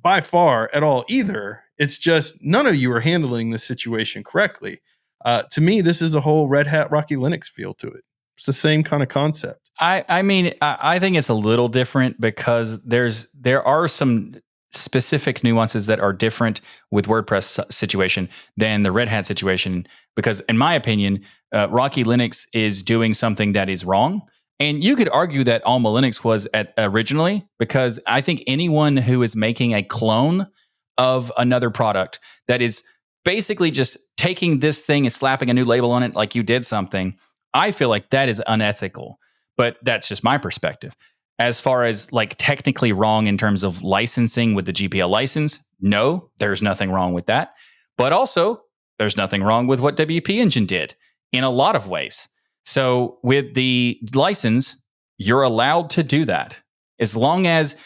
by far at all either. It's just none of you are handling this situation correctly. To me, this is a whole Red Hat Rocky Linux feel to it. It's the same kind of concept. I mean, I think it's a little different because there are some specific nuances that are different with WordPress situation than the Red Hat situation. Because in my opinion, Rocky Linux is doing something that is wrong. And you could argue that Alma Linux was originally, because I think anyone who is making a clone of another product that is basically just taking this thing and slapping a new label on it like you did something, I feel like that is unethical. But that's just my perspective. As far as like technically wrong in terms of licensing with the GPL license, no, there's nothing wrong with that. But also, there's nothing wrong with what WP Engine did in a lot of ways. So with the license, you're allowed to do that as long as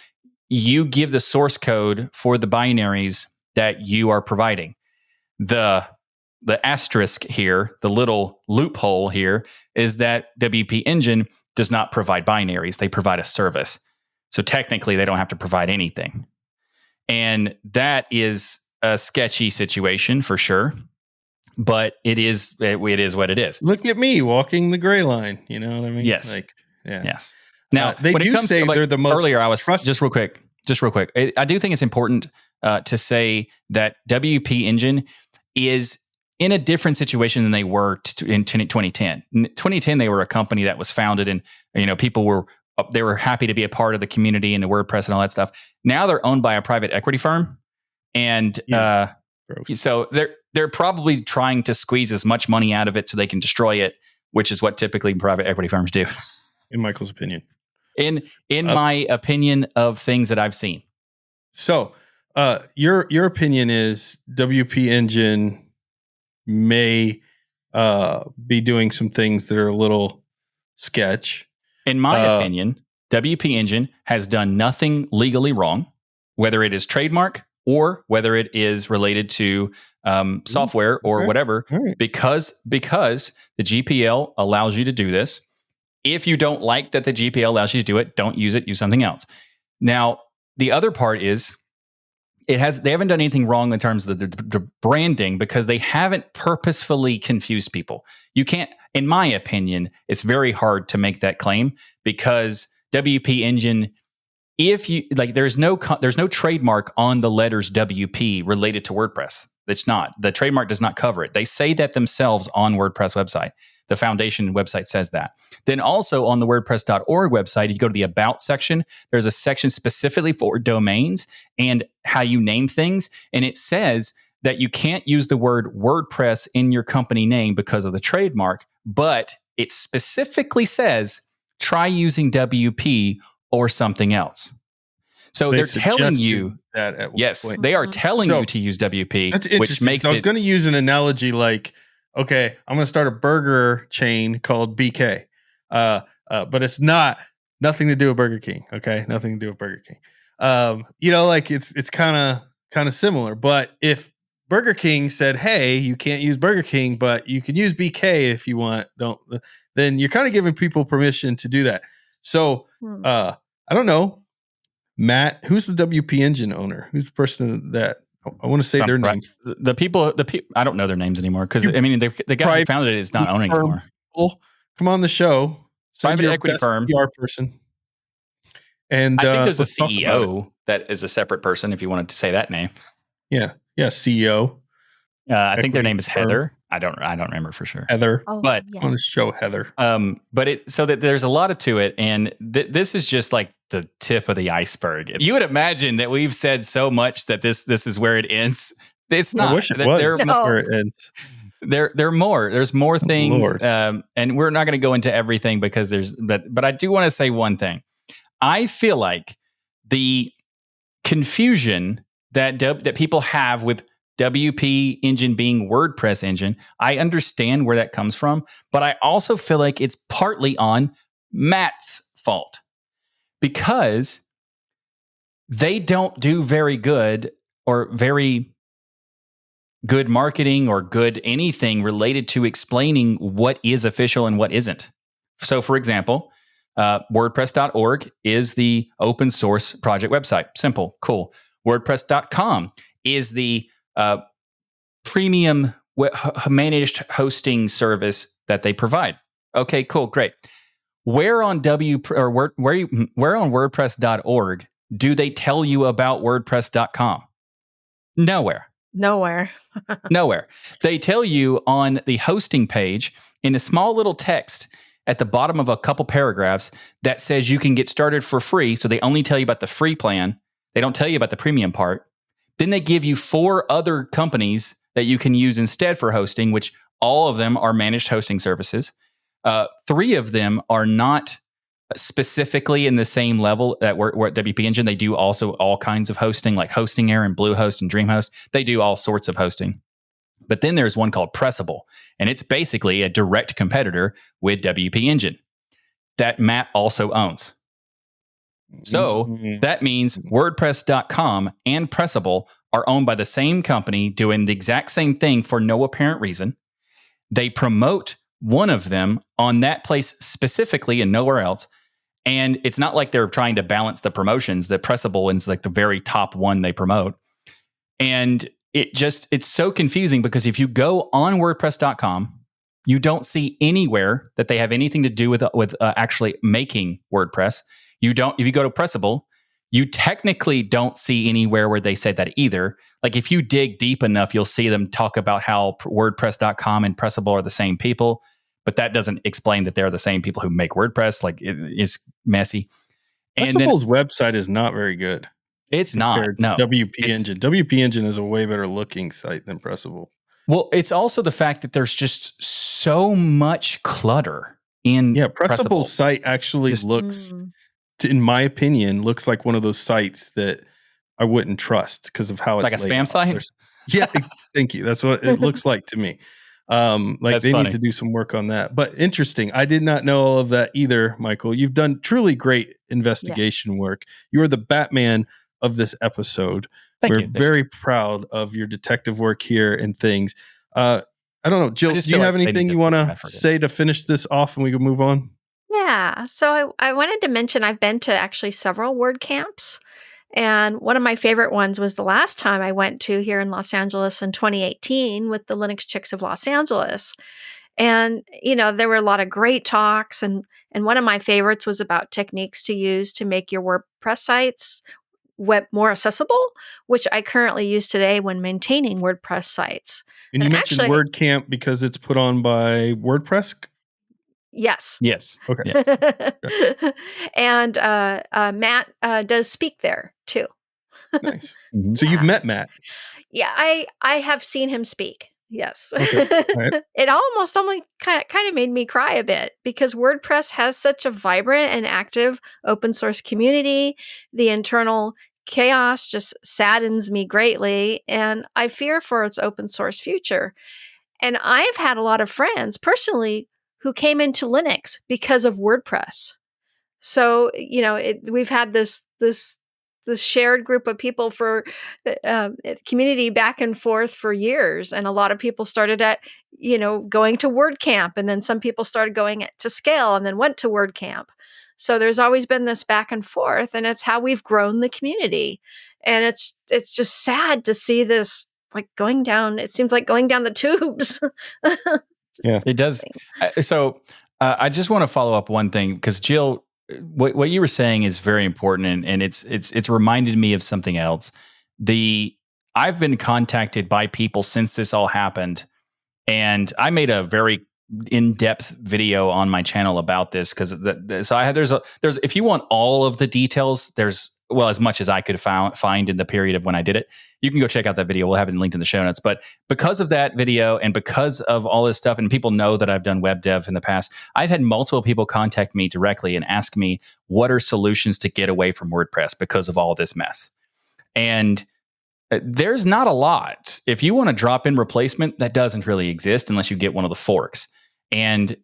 you give the source code for the binaries that you are providing. The asterisk here, the little loophole here, is that WP Engine does not provide binaries. They provide a service. So technically, they don't have to provide anything. And that is a sketchy situation for sure. But it is what it is. Look at me walking the gray line. You know what I mean? Yes. Yes. Now, they when do it comes say to, they're the most earlier, I was just real quick. I do think it's important to say that WP Engine is in a different situation than they were in 2010. In 2010, they were a company that was founded, and people were happy to be a part of the community and the WordPress and all that stuff. Now they're owned by a private equity firm, and so they're probably trying to squeeze as much money out of it so they can destroy it, which is what typically private equity firms do. In Michael's opinion. In my opinion of things that I've seen. So your opinion is WP Engine may be doing some things that are a little sketch. In my opinion, WP Engine has done nothing legally wrong, whether it is trademark or whether it is related to software or whatever, because the GPL allows you to do this. If you don't like that the GPL allows you to do it, don't use it. Use something else. Now, the other part is they haven't done anything wrong in terms of the branding, because they haven't purposefully confused people. You can't, in my opinion, it's very hard to make that claim, because WP Engine, if you like, there's no trademark on the letters WP related to WordPress. It's not. The trademark does not cover it. They say that themselves on WordPress website. The foundation website says that. Then also on the WordPress.org website, you go to the About section. There's a section specifically for domains and how you name things. And it says that you can't use the word WordPress in your company name because of the trademark. But it specifically says, try using WP or something else. So they're telling you that at yes, point. they are telling you to use WP, that's which makes I was going to use an analogy like, okay, I'm going to start a burger chain called BK, but it's nothing to do with Burger King. Okay, nothing to do with Burger King. Like it's kind of similar. But if Burger King said, "Hey, you can't use Burger King, but you can use BK if you want," then you're kind of giving people permission to do that. So I don't know. Matt, who's the WP Engine owner? Who's the person that I want to say their name? The people, I don't know their names anymore, because I mean the guy who founded it is not owning anymore. Come on the show. Private equity firm, PR person. And I think there's a CEO that is a separate person. If you wanted to say that name, yeah, CEO. I think their name is Heather. I don't remember for sure. Heather, but on the show Heather. But so that there's a lot to it, and this is just like the tip of the iceberg. You would imagine that we've said so much that this is where it ends. It's not. I wish it was where it ends. There's more things, and we're not going to go into everything because but I do want to say one thing. I feel like the confusion that people have with WP Engine being WordPress Engine, I understand where that comes from, but I also feel like it's partly on Matt's fault, because they don't do very good marketing or good anything related to explaining what is official and what isn't. So, for example, WordPress.org is the open source project website. Simple, cool. WordPress.com is the premium managed hosting service that they provide. Okay, cool, great. Where on WordPress.org do they tell you about WordPress.com? Nowhere. Nowhere. They tell you on the hosting page in a small little text at the bottom of a couple paragraphs that says you can get started for free. So they only tell you about the free plan. They don't tell you about the premium part. Then they give you 4 other companies that you can use instead for hosting, which all of them are managed hosting services. 3 of them are not specifically in the same level that we're at WP Engine. They do also all kinds of hosting, like Hosting Air and Bluehost and DreamHost. They do all sorts of hosting. But then there's one called Pressable, and it's basically a direct competitor with WP Engine that Matt also owns. So that means WordPress.com and Pressable are owned by the same company doing the exact same thing for no apparent reason. They promote one of them on that place specifically and nowhere else. And it's not like they're trying to balance the promotions. The Pressable is like the very top one they promote. And it's so confusing, because if you go on WordPress.com, you don't see anywhere that they have anything to do with actually making WordPress. If you go to Pressable, you technically don't see anywhere where they say that either. Like if you dig deep enough, you'll see them talk about how WordPress.com and Pressable are the same people, but that doesn't explain that they're the same people who make WordPress. Like it's messy. Pressable's website is not very good. It's not. No. WP Engine. WP Engine is a way better looking site than Pressable. Well, it's also the fact that there's just so much clutter in Pressable's site actually looks, in my opinion, looks like one of those sites that I wouldn't trust because of how it's like a spam site. Yeah, thank you. That's what it looks like to me. That's they funny. Need to do some work on that. But interesting. I did not know all of that either, Michael. You've done truly great investigation work. You are the Batman of this episode. Thank We're you. very proud of your detective work here and things. I don't know, Jill, do you have anything you want to say to finish this off and we can move on? Yeah. So I wanted to mention I've been to actually several WordCamps. And one of my favorite ones was the last time I went to here in Los Angeles in 2018 with the Linux Chicks of Los Angeles. And, there were a lot of great talks. And one of my favorites was about techniques to use to make your WordPress sites web more accessible, which I currently use today when maintaining WordPress sites. And you mentioned WordCamp because it's put on by WordPress? Yes. Yes. Okay. Yes. And Matt does speak there too. Nice. Mm-hmm. So you've met Matt? Yeah, I have seen him speak. Yes. Okay. Right. It almost kind of made me cry a bit because WordPress has such a vibrant and active open source community. The internal chaos just saddens me greatly, and I fear for its open source future. And I've had a lot of friends personally who came into Linux because of WordPress. So, we've had this shared group of people for community back and forth for years. And a lot of people started at, going to WordCamp, and then some people started going to Scale and then went to WordCamp. So there's always been this back and forth, and it's how we've grown the community. And it's just sad to see this going down. It seems like going down the tubes. Yeah, it does. So I just want to follow up one thing because Jill, what you were saying is very important, and it's reminded me of something else. I've been contacted by people since this all happened, and I made a very in-depth video on my channel about this because there's if you want all of the details, there's as much as I could find in the period of when I did it. You can go check out that video. We'll have it linked in the show notes. But because of that video and because of all this stuff, and people know that I've done web dev in the past, I've had multiple people contact me directly and ask me what are solutions to get away from WordPress because of all this mess. And there's not a lot. If you want to drop in replacement, that doesn't really exist unless you get one of the forks. And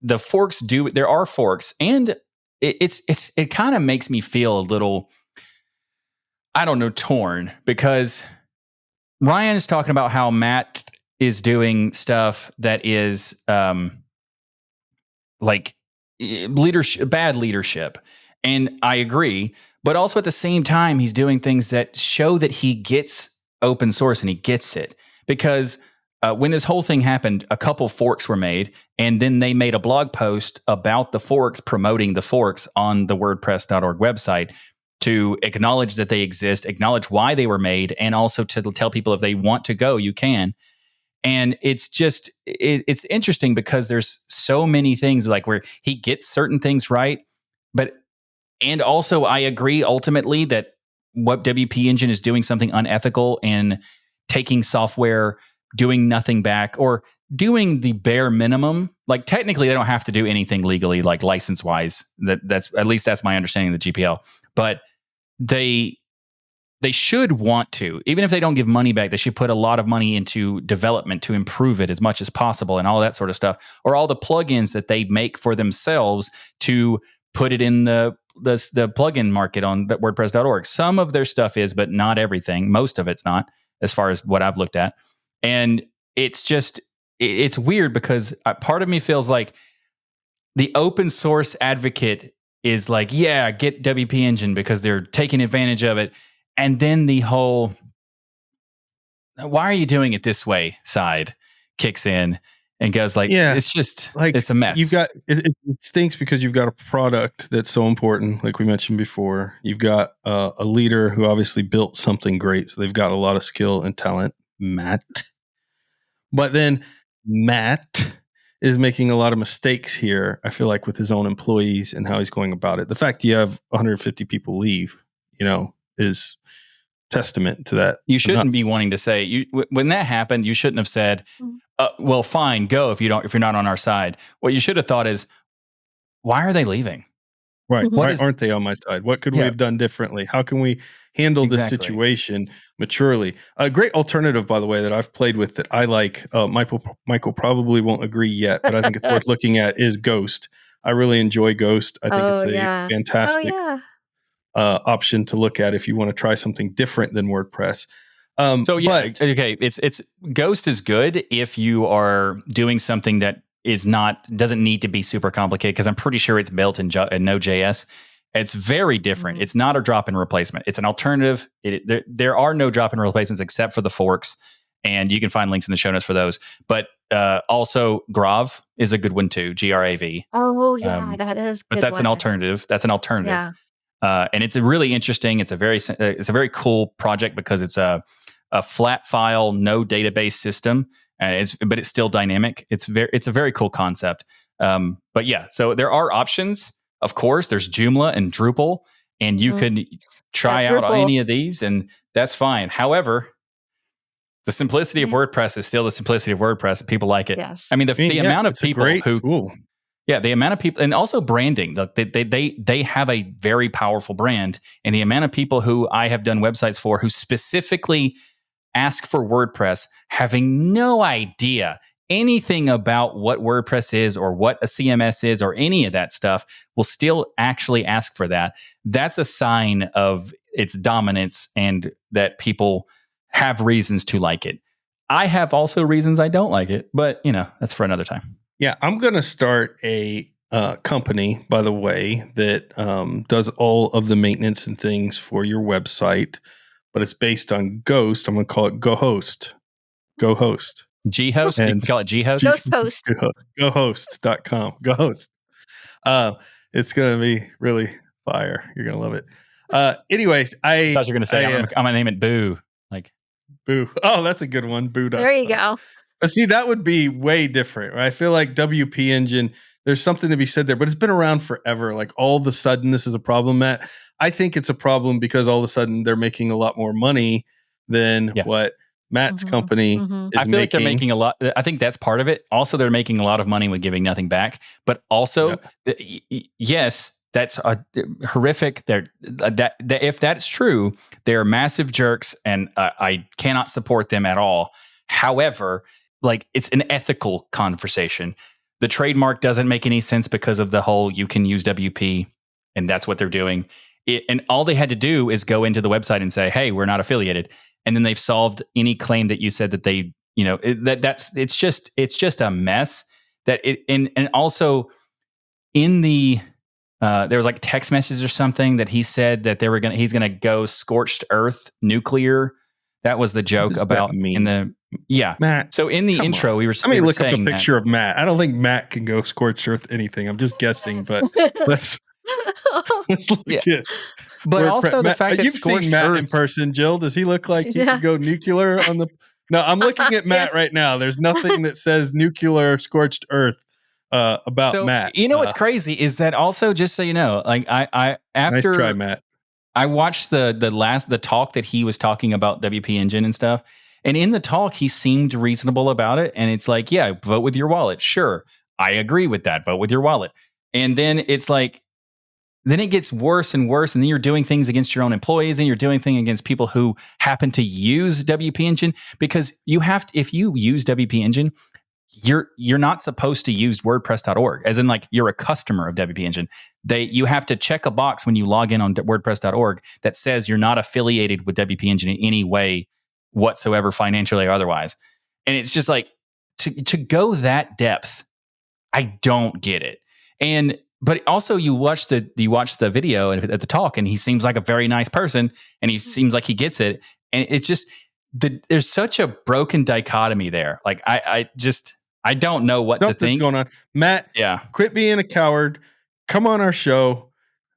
the forks there are forks, and it kind of makes me feel a little, I don't know, torn, because Ryan is talking about how Matt is doing stuff that is like bad leadership. And I agree. But also at the same time, he's doing things that show that he gets open source and he gets it. Because when this whole thing happened, a couple forks were made, and then they made a blog post about the forks, promoting the forks on the WordPress.org website to acknowledge that they exist, acknowledge why they were made, and also to tell people if they want to go, you can. And it's just, it's interesting because there's so many things like where he gets certain things right, and also I agree ultimately that what WP Engine is doing something unethical and taking software, doing nothing back, or doing the bare minimum. Like technically they don't have to do anything legally, like license wise. That's at least that's my understanding of the GPL. But they should want to, even if they don't give money back, they should put a lot of money into development to improve it as much as possible and all that sort of stuff, or all the plugins that they make for themselves to put it in the plugin market on WordPress.org. Some of their stuff is, but not everything. Most of it's not, as far as what I've looked at. And it's just, it's weird because part of me feels like the open source advocate is like, yeah, get WP Engine because they're taking advantage of it. And then the whole, why are you doing it this way side kicks in and goes like, yeah, it's just, like, it's a mess. You've got, it stinks because you've got a product that's so important. Like we mentioned before, you've got a leader who obviously built something great. So they've got a lot of skill and talent, Matt. But then Matt is making a lot of mistakes here, I feel like, with his own employees and how he's going about it. The fact you have 150 people leave, is testament to that. You shouldn't be wanting to say, when that happened, you shouldn't have said, well, fine, go if you're not on our side. What you should have thought is, why are they leaving? Right. Why aren't they on my side? What could we have done differently? How can we handle this situation maturely? A great alternative, by the way, that I've played with that I like, Michael probably won't agree yet, but I think it's worth looking at, is Ghost. I really enjoy Ghost. I think it's a fantastic option to look at if you want to try something different than WordPress. Okay, it's Ghost is good if you are doing something that doesn't need to be super complicated, because I'm pretty sure it's built in Node.js. It's very different. It's not a drop-in replacement. It's an alternative. There are no drop-in replacements except for the forks, and you can find links in the show notes for those. But also Grav is a good one too, GRAV. Oh yeah, that is good. But that's an alternative. That's an alternative. Yeah. And it's really interesting. It's a very cool project because it's a flat file, no database system, but it's still dynamic. It's a very cool concept. But yeah, so there are options. Of course, there's Joomla and Drupal, and you can try out any of these, and that's fine. However, the simplicity of WordPress is still the simplicity of WordPress. People like it. Yes. I mean, the amount of people who tool. Yeah, the amount of people, and also branding. They have a very powerful brand, and the amount of people who I have done websites for who specifically ask for WordPress, having no idea anything about what WordPress is or what a CMS is or any of that stuff, will still actually ask for that. That's a sign of its dominance and that people have reasons to like it. I have also reasons I don't like it, but that's for another time. Yeah, I'm going to start a company, by the way, that does all of the maintenance and things for your website, but it's based on Ghost. I'm going to call it GoHost. GoHost. G-Host? You can call it G-Host? Ghost Host. GoHost.com. GoHost. It's going to be really fire. You're going to love it. Anyways, I thought you were going to say, I'm going to name it Boo. Like Boo. Oh, that's a good one. Boo. There you go. But see, that would be way different, right? I feel like WP Engine, there's something to be said there, but it's been around forever. Like all of a sudden, this is a problem, Matt. I think it's a problem because all of a sudden they're making a lot more money than what Matt's company is making. I feel like they're making a lot. I think that's part of it. Also, they're making a lot of money with giving nothing back. But also, yes, that's horrific. If that's true, they're massive jerks, and I cannot support them at all. However, like, it's an ethical conversation. The trademark doesn't make any sense because of the whole you can use WP, and that's what they're doing. And all they had to do is go into the website and say, hey, we're not affiliated. And then they've solved any claim that you said that they, it's just a mess. And also in the there was like text messages or something that he said that he's gonna go scorched earth nuclear. That was the joke about Matt. So in the intro, we were. Let me look up a picture of Matt. I don't think Matt can go scorched earth anything. I'm just guessing, but let's look at. But also the fact that you've seen Matt in person, Jill. Does he look like he could go nuclear on the? No, I'm looking at Matt right now. There's nothing that says nuclear scorched earth about Matt. You know what's crazy is that also, just so you know, like I after nice try, Matt. I watched the talk that he was talking about WP Engine and stuff. And in the talk, he seemed reasonable about it. And it's like, yeah, vote with your wallet. Sure. I agree with that. Vote with your wallet. And then it's like, then it gets worse and worse. And then you're doing things against your own employees, and you're doing things against people who happen to use WP Engine, because if you use WP Engine, you're not supposed to use WordPress.org, as in like you're a customer of WP Engine. You have to check a box when you log in on WordPress.org that says you're not affiliated with WP Engine in any way whatsoever, financially or otherwise. And it's just like to go that depth, I don't get it. But also you watch the video at the talk, and he seems like a very nice person, and he seems like he gets it. And it's just there's such a broken dichotomy there. Like I don't know what to think. What's going on, Matt? Yeah, quit being a coward. Come on our show.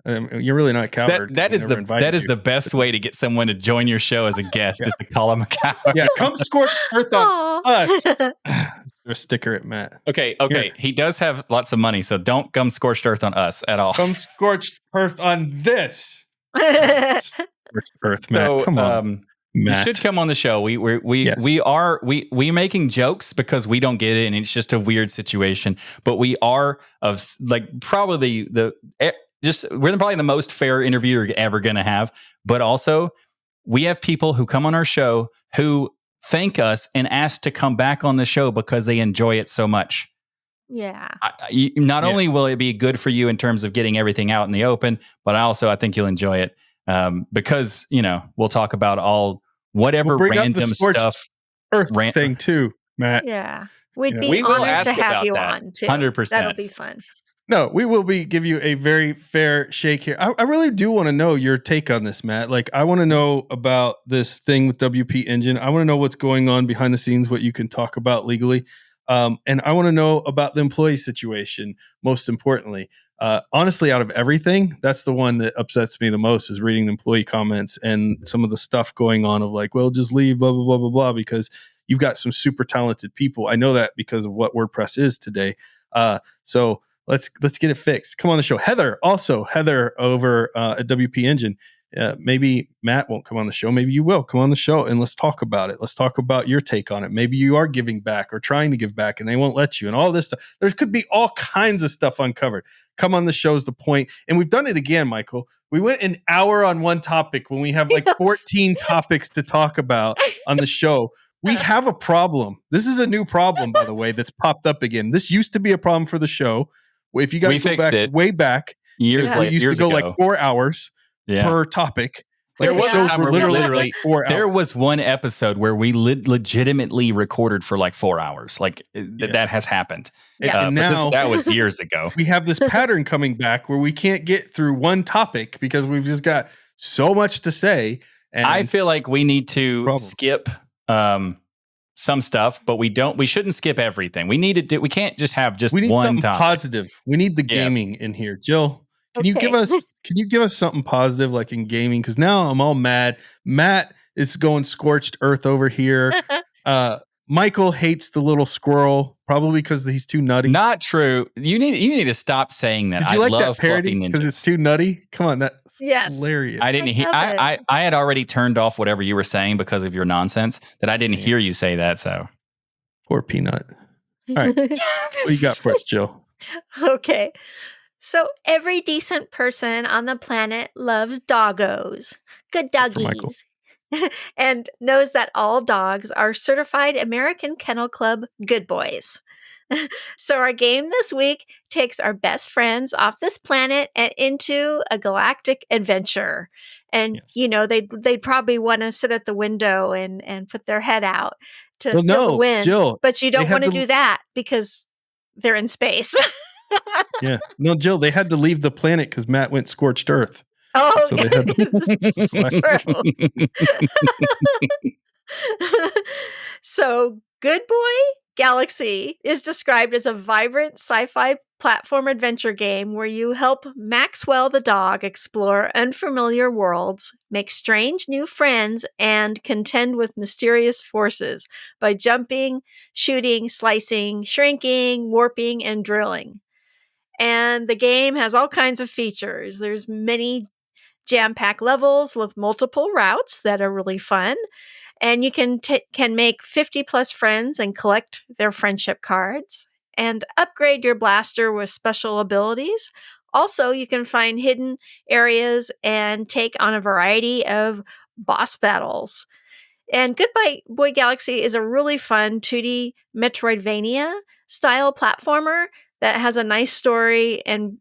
You're really not a coward. That is the best way to get someone to join your show as a guest, is to call him a coward. Yeah, come scorch earth on us. A sticker at Matt. Okay. Here. He does have lots of money, so don't come scorched earth on us at all. Come scorched earth on this. Scorched earth, Matt. So, come on. Matt. You should come on the show. We making jokes because we don't get it, and it's just a weird situation. But we are probably we're probably the most fair interview you're ever going to have. But also, we have people who come on our show who thank us and ask to come back on the show because they enjoy it so much. Yeah. Not only will it be good for you in terms of getting everything out in the open, but I think you'll enjoy it because, we'll talk about whatever We'll bring up the random scorched stuff. earth thing too, Matt. Yeah. We'd Yeah. be We will honored ask to have about you that, on too. 100%. That'll be fun. No, we will give you a very fair shake here. I really do want to know your take on this, Matt. Like, I want to know about this thing with WP Engine. I want to know what's going on behind the scenes, what you can talk about legally. And I want to know about the employee situation, most importantly. Honestly, out of everything, that's the one that upsets me the most is reading the employee comments and some of the stuff going on of like, well, just leave, blah, blah, blah, blah, blah, because you've got some super talented people. I know that because of what WordPress is today. So let's get it fixed. Come on the show. Heather over at WP Engine. Maybe Matt won't come on the show. Maybe you will come on the show and let's talk about it. Let's talk about your take on it. Maybe you are giving back or trying to give back and they won't let you and all this stuff. There could be all kinds of stuff uncovered. Come on the show is the point. And we've done it again, Michael. We went an hour on one topic when we have like 14 topics to talk about on the show. We have a problem. This is a new problem, by the way, that's popped up again. This used to be a problem for the show. If you guys go back way back, years we used to go ago. like 4 hours per topic. Like there was shows time were where literally like 4 hours. There was one episode where we legitimately recorded for like 4 hours. Like that has happened. Yeah. And now that was years ago. We have this pattern coming back where we can't get through one topic because we've just got so much to say. And I feel like we need to skip some stuff, but we shouldn't skip everything. We need to do. We can't just have just we need one something topic. Positive. We need the gaming in here. Jill, can you give us something positive like in gaming? Because now I'm all mad. Matt is going scorched earth over here. Michael hates the little squirrel, probably because he's too nutty. Not true. You need to stop saying that. Did you like that parody? Because it's too nutty. Come on, that's hilarious. I didn't hear. I had already turned off whatever you were saying because of your nonsense. That I didn't hear you say that. So poor Peanut. All right, what you got for us, Jill? Okay. So every decent person on the planet loves doggos. Good doggies. And knows that all dogs are certified American Kennel Club good boys. So our game this week takes our best friends off this planet and into a galactic adventure. And they'd probably want to sit at the window and put their head out to feel the wind. Jill, but you don't want to do that because they're in space. Yeah. No, Jill, they had to leave the planet because Matt went scorched earth. Oh, so they had So Goodboy Galaxy is described as a vibrant sci-fi platform adventure game where you help Maxwell the dog explore unfamiliar worlds, make strange new friends, and contend with mysterious forces by jumping, shooting, slicing, shrinking, warping, and drilling. And the game has all kinds of features. There's many jam-packed levels with multiple routes that are really fun. And you can make 50 plus friends and collect their friendship cards and upgrade your blaster with special abilities. Also, you can find hidden areas and take on a variety of boss battles. And Goodboy Galaxy is a really fun 2D Metroidvania style platformer that has a nice story and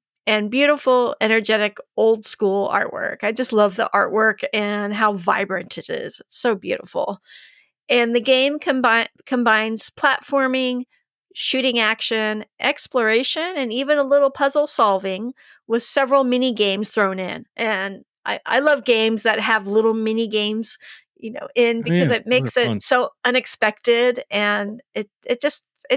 beautiful, energetic, old school artwork. I just love the artwork and how vibrant it is. It's so beautiful. And the game combines platforming, shooting action, exploration, and even a little puzzle solving with several mini games thrown in. And I love games that have little mini games, because it makes it so unexpected and it's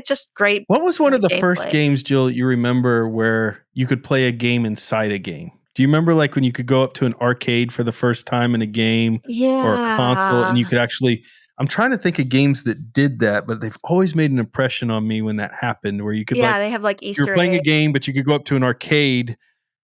just great. What was one of the first games, Jill, you remember where you could play a game inside a game? Do you remember like when you could go up to an arcade for the first time in a game or a console and you could actually, I'm trying to think of games that did that, but they've always made an impression on me when that happened where you could they have like Easter you're playing a game, but you could go up to an arcade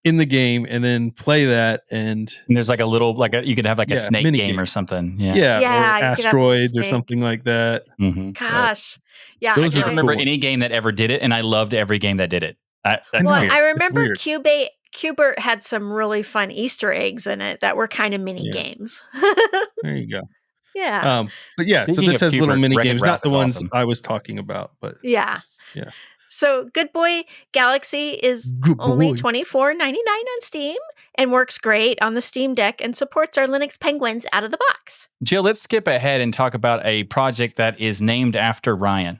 in the game and then play that and there's like a little you could have like a snake game or something or asteroids or something like that. Gosh, I don't remember any game that ever did it, and I loved every game that did it. That's weird. I remember Qbert had some really fun Easter eggs in it that were kind of mini games. There you go. Yeah. But yeah, so this has little mini games, not the ones I was talking about, but So Goodboy Galaxy is Good only boy. $24.99 on Steam and works great on the Steam Deck and supports our Linux Penguins out of the box. Jill, let's skip ahead and talk about a project that is named after Ryan.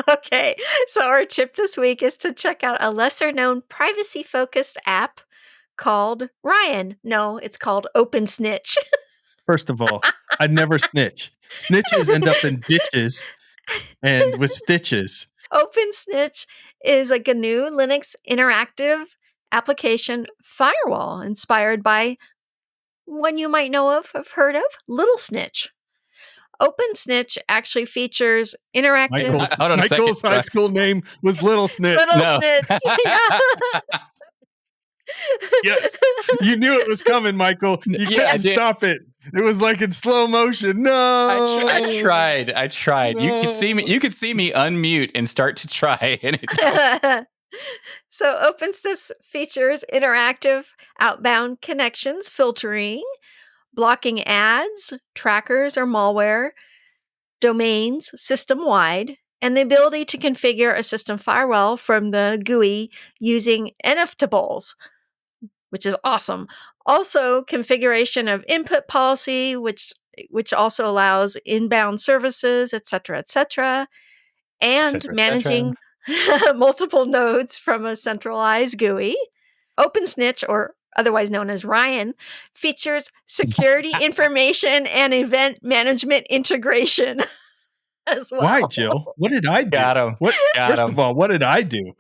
Okay, so our tip this week is to check out a lesser-known privacy-focused app called Ryan. No, it's called OpenSnitch. First of all, I'd never snitch. Snitches end up in ditches and with stitches. OpenSnitch is like a new Linux interactive application firewall inspired by one you might know of, have heard of, Little Snitch. OpenSnitch actually features interactive. Michael's high school name was Little Snitch. Little Snitch. Yeah. Yes. You knew it was coming, Michael. You couldn't stop it. It was like in slow motion. No. I tried. No. You could see me unmute and start to try. And So OpenSnitch features interactive outbound connections filtering, blocking ads, trackers or malware, domains system-wide, and the ability to configure a system firewall from the GUI using eniftables, which is awesome. Also, configuration of input policy, which also allows inbound services, etc., and managing multiple nodes from a centralized GUI. OpenSnitch, or otherwise known as Ryan, features security information and event management integration as well. Why, Jill? What did I do? Got him. First of all, what did I do?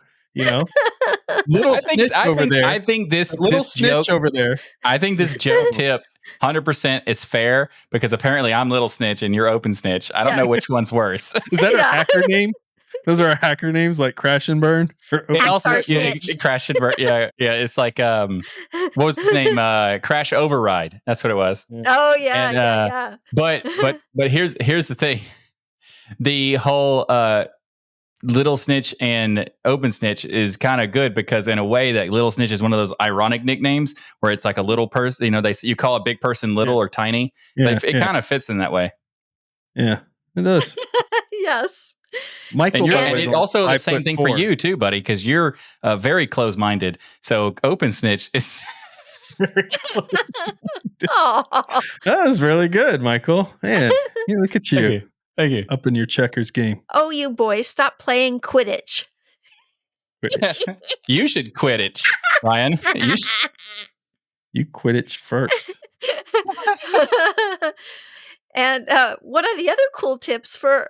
Little snitch over there. I think this snitch joke over there. I think this joke tip 100% is fair because apparently I'm Little Snitch and you're Open Snitch. I don't know which one's worse. Is that our hacker name? Those are our hacker names, like Crash and Burn. And also, Crash and Burn. Yeah. It's like what was his name? Crash Override. That's what it was. Oh yeah, But here's the thing. The whole Little Snitch and Open Snitch is kind of good because in a way that Little Snitch is one of those ironic nicknames where it's like a little person, you call a big person little or tiny. It kind of fits in that way. Yeah, it does. Yes. Michael, and it also the same thing for you too, buddy, because you're very close-minded. So Open Snitch is very that was really good, Michael. Man, look at you. Thank you. Up in your checkers game. Oh, you boys, stop playing Quidditch. You should Quidditch, Ryan. You Quidditch first. And one of the other cool tips for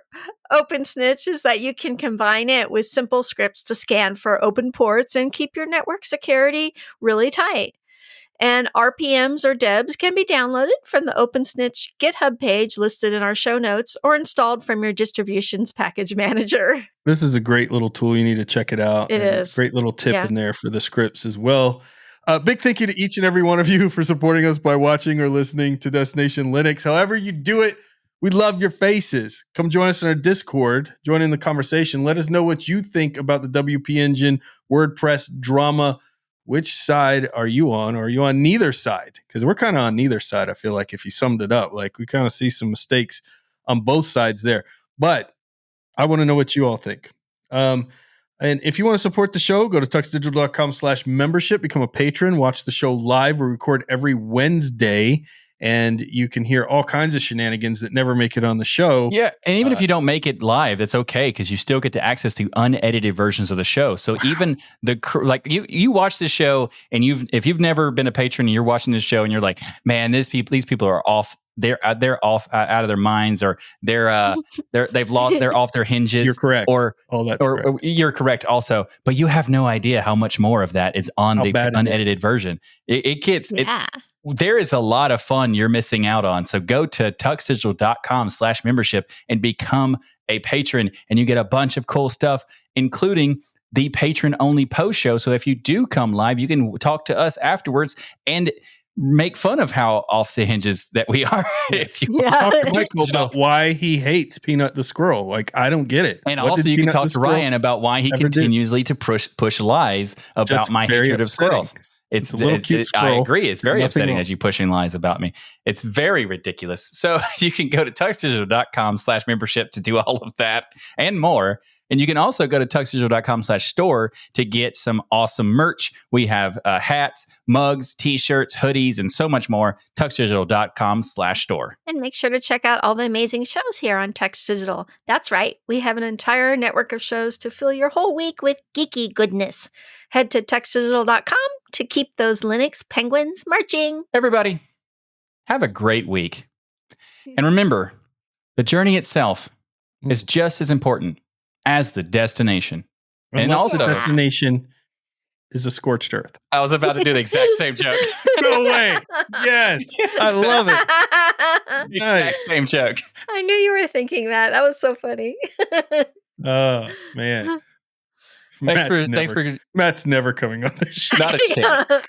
OpenSnitch is that you can combine it with simple scripts to scan for open ports and keep your network security really tight. And RPMs or DEBs can be downloaded from the OpenSnitch GitHub page listed in our show notes or installed from your distribution's package manager. This is a great little tool. You need to check it out. It is. Great little tip in there for the scripts as well. Big thank you to each and every one of you for supporting us by watching or listening to Destination Linux. However you do it, we love your faces. Come join us in our Discord. Join in the conversation. Let us know what you think about the WP Engine WordPress drama. Which side are you on? Or are you on neither side? Because we're kind of on neither side, I feel like, if you summed it up. Like, we kind of see some mistakes on both sides there. But I want to know what you all think. And if you want to support the show, go to tuxdigital.com/membership, become a patron, watch the show live. We record every Wednesday, and you can hear all kinds of shenanigans that never make it on the show. Yeah, and even if you don't make it live, that's okay because you still get to access to unedited versions of the show. So even you watch this show, and if you've never been a patron and you're watching this show and you're like, man, these people are off. They're off out of their minds, or they're off their hinges. You're correct. Or you're correct also, but you have no idea how much more of that is on the unedited version. It gets there is a lot of fun you're missing out on. So go to tuxdigital.com/membership and become a patron, and you get a bunch of cool stuff, including the patron only post show. So if you do come live, you can talk to us afterwards and make fun of how off the hinges that we are. If you talk to Michael about why he hates Peanut the squirrel. Like, I don't get it. And also you can talk to Ryan about why he continuously to push lies about my hatred of squirrels. It's a little cute I scroll. agree. It's very Nothing upsetting wrong. as you pushing lies about me. It's very ridiculous. So you can go to tuxdigital.com/membership to do all of that and more. And you can also go to tuxdigital.com/store to get some awesome merch. We have hats, mugs, t-shirts, hoodies, and so much more. tuxdigital.com/store. And make sure to check out all the amazing shows here on Tux Digital. That's right, we have an entire network of shows to fill your whole week with geeky goodness. Head to tuxdigital.com to keep those Linux penguins marching. Everybody, have a great week. And remember, the journey itself is just as important as the destination. And Unless also, the destination is a scorched earth. I was about to do the exact same joke. No way. Yes. I love it. Exact same joke. I knew you were thinking that. That was so funny. Oh, man. Thanks for Matt's never coming on this show. not a chance.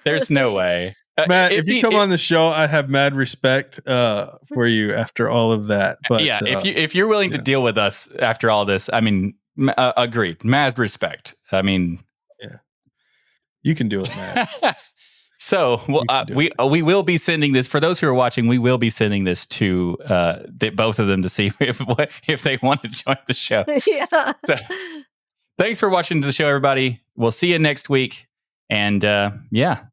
There's no way. Matt, if you come on the show, I'd have mad respect for you after all of that. But yeah, if you're willing to deal with us after all this, I mean, agreed. Mad respect. I mean, yeah, you can do it, Matt. So we will be sending this for those who are watching. We will be sending this to both of them to see if they want to join the show. Yeah. So, thanks for watching the show, everybody. We'll see you next week. And yeah.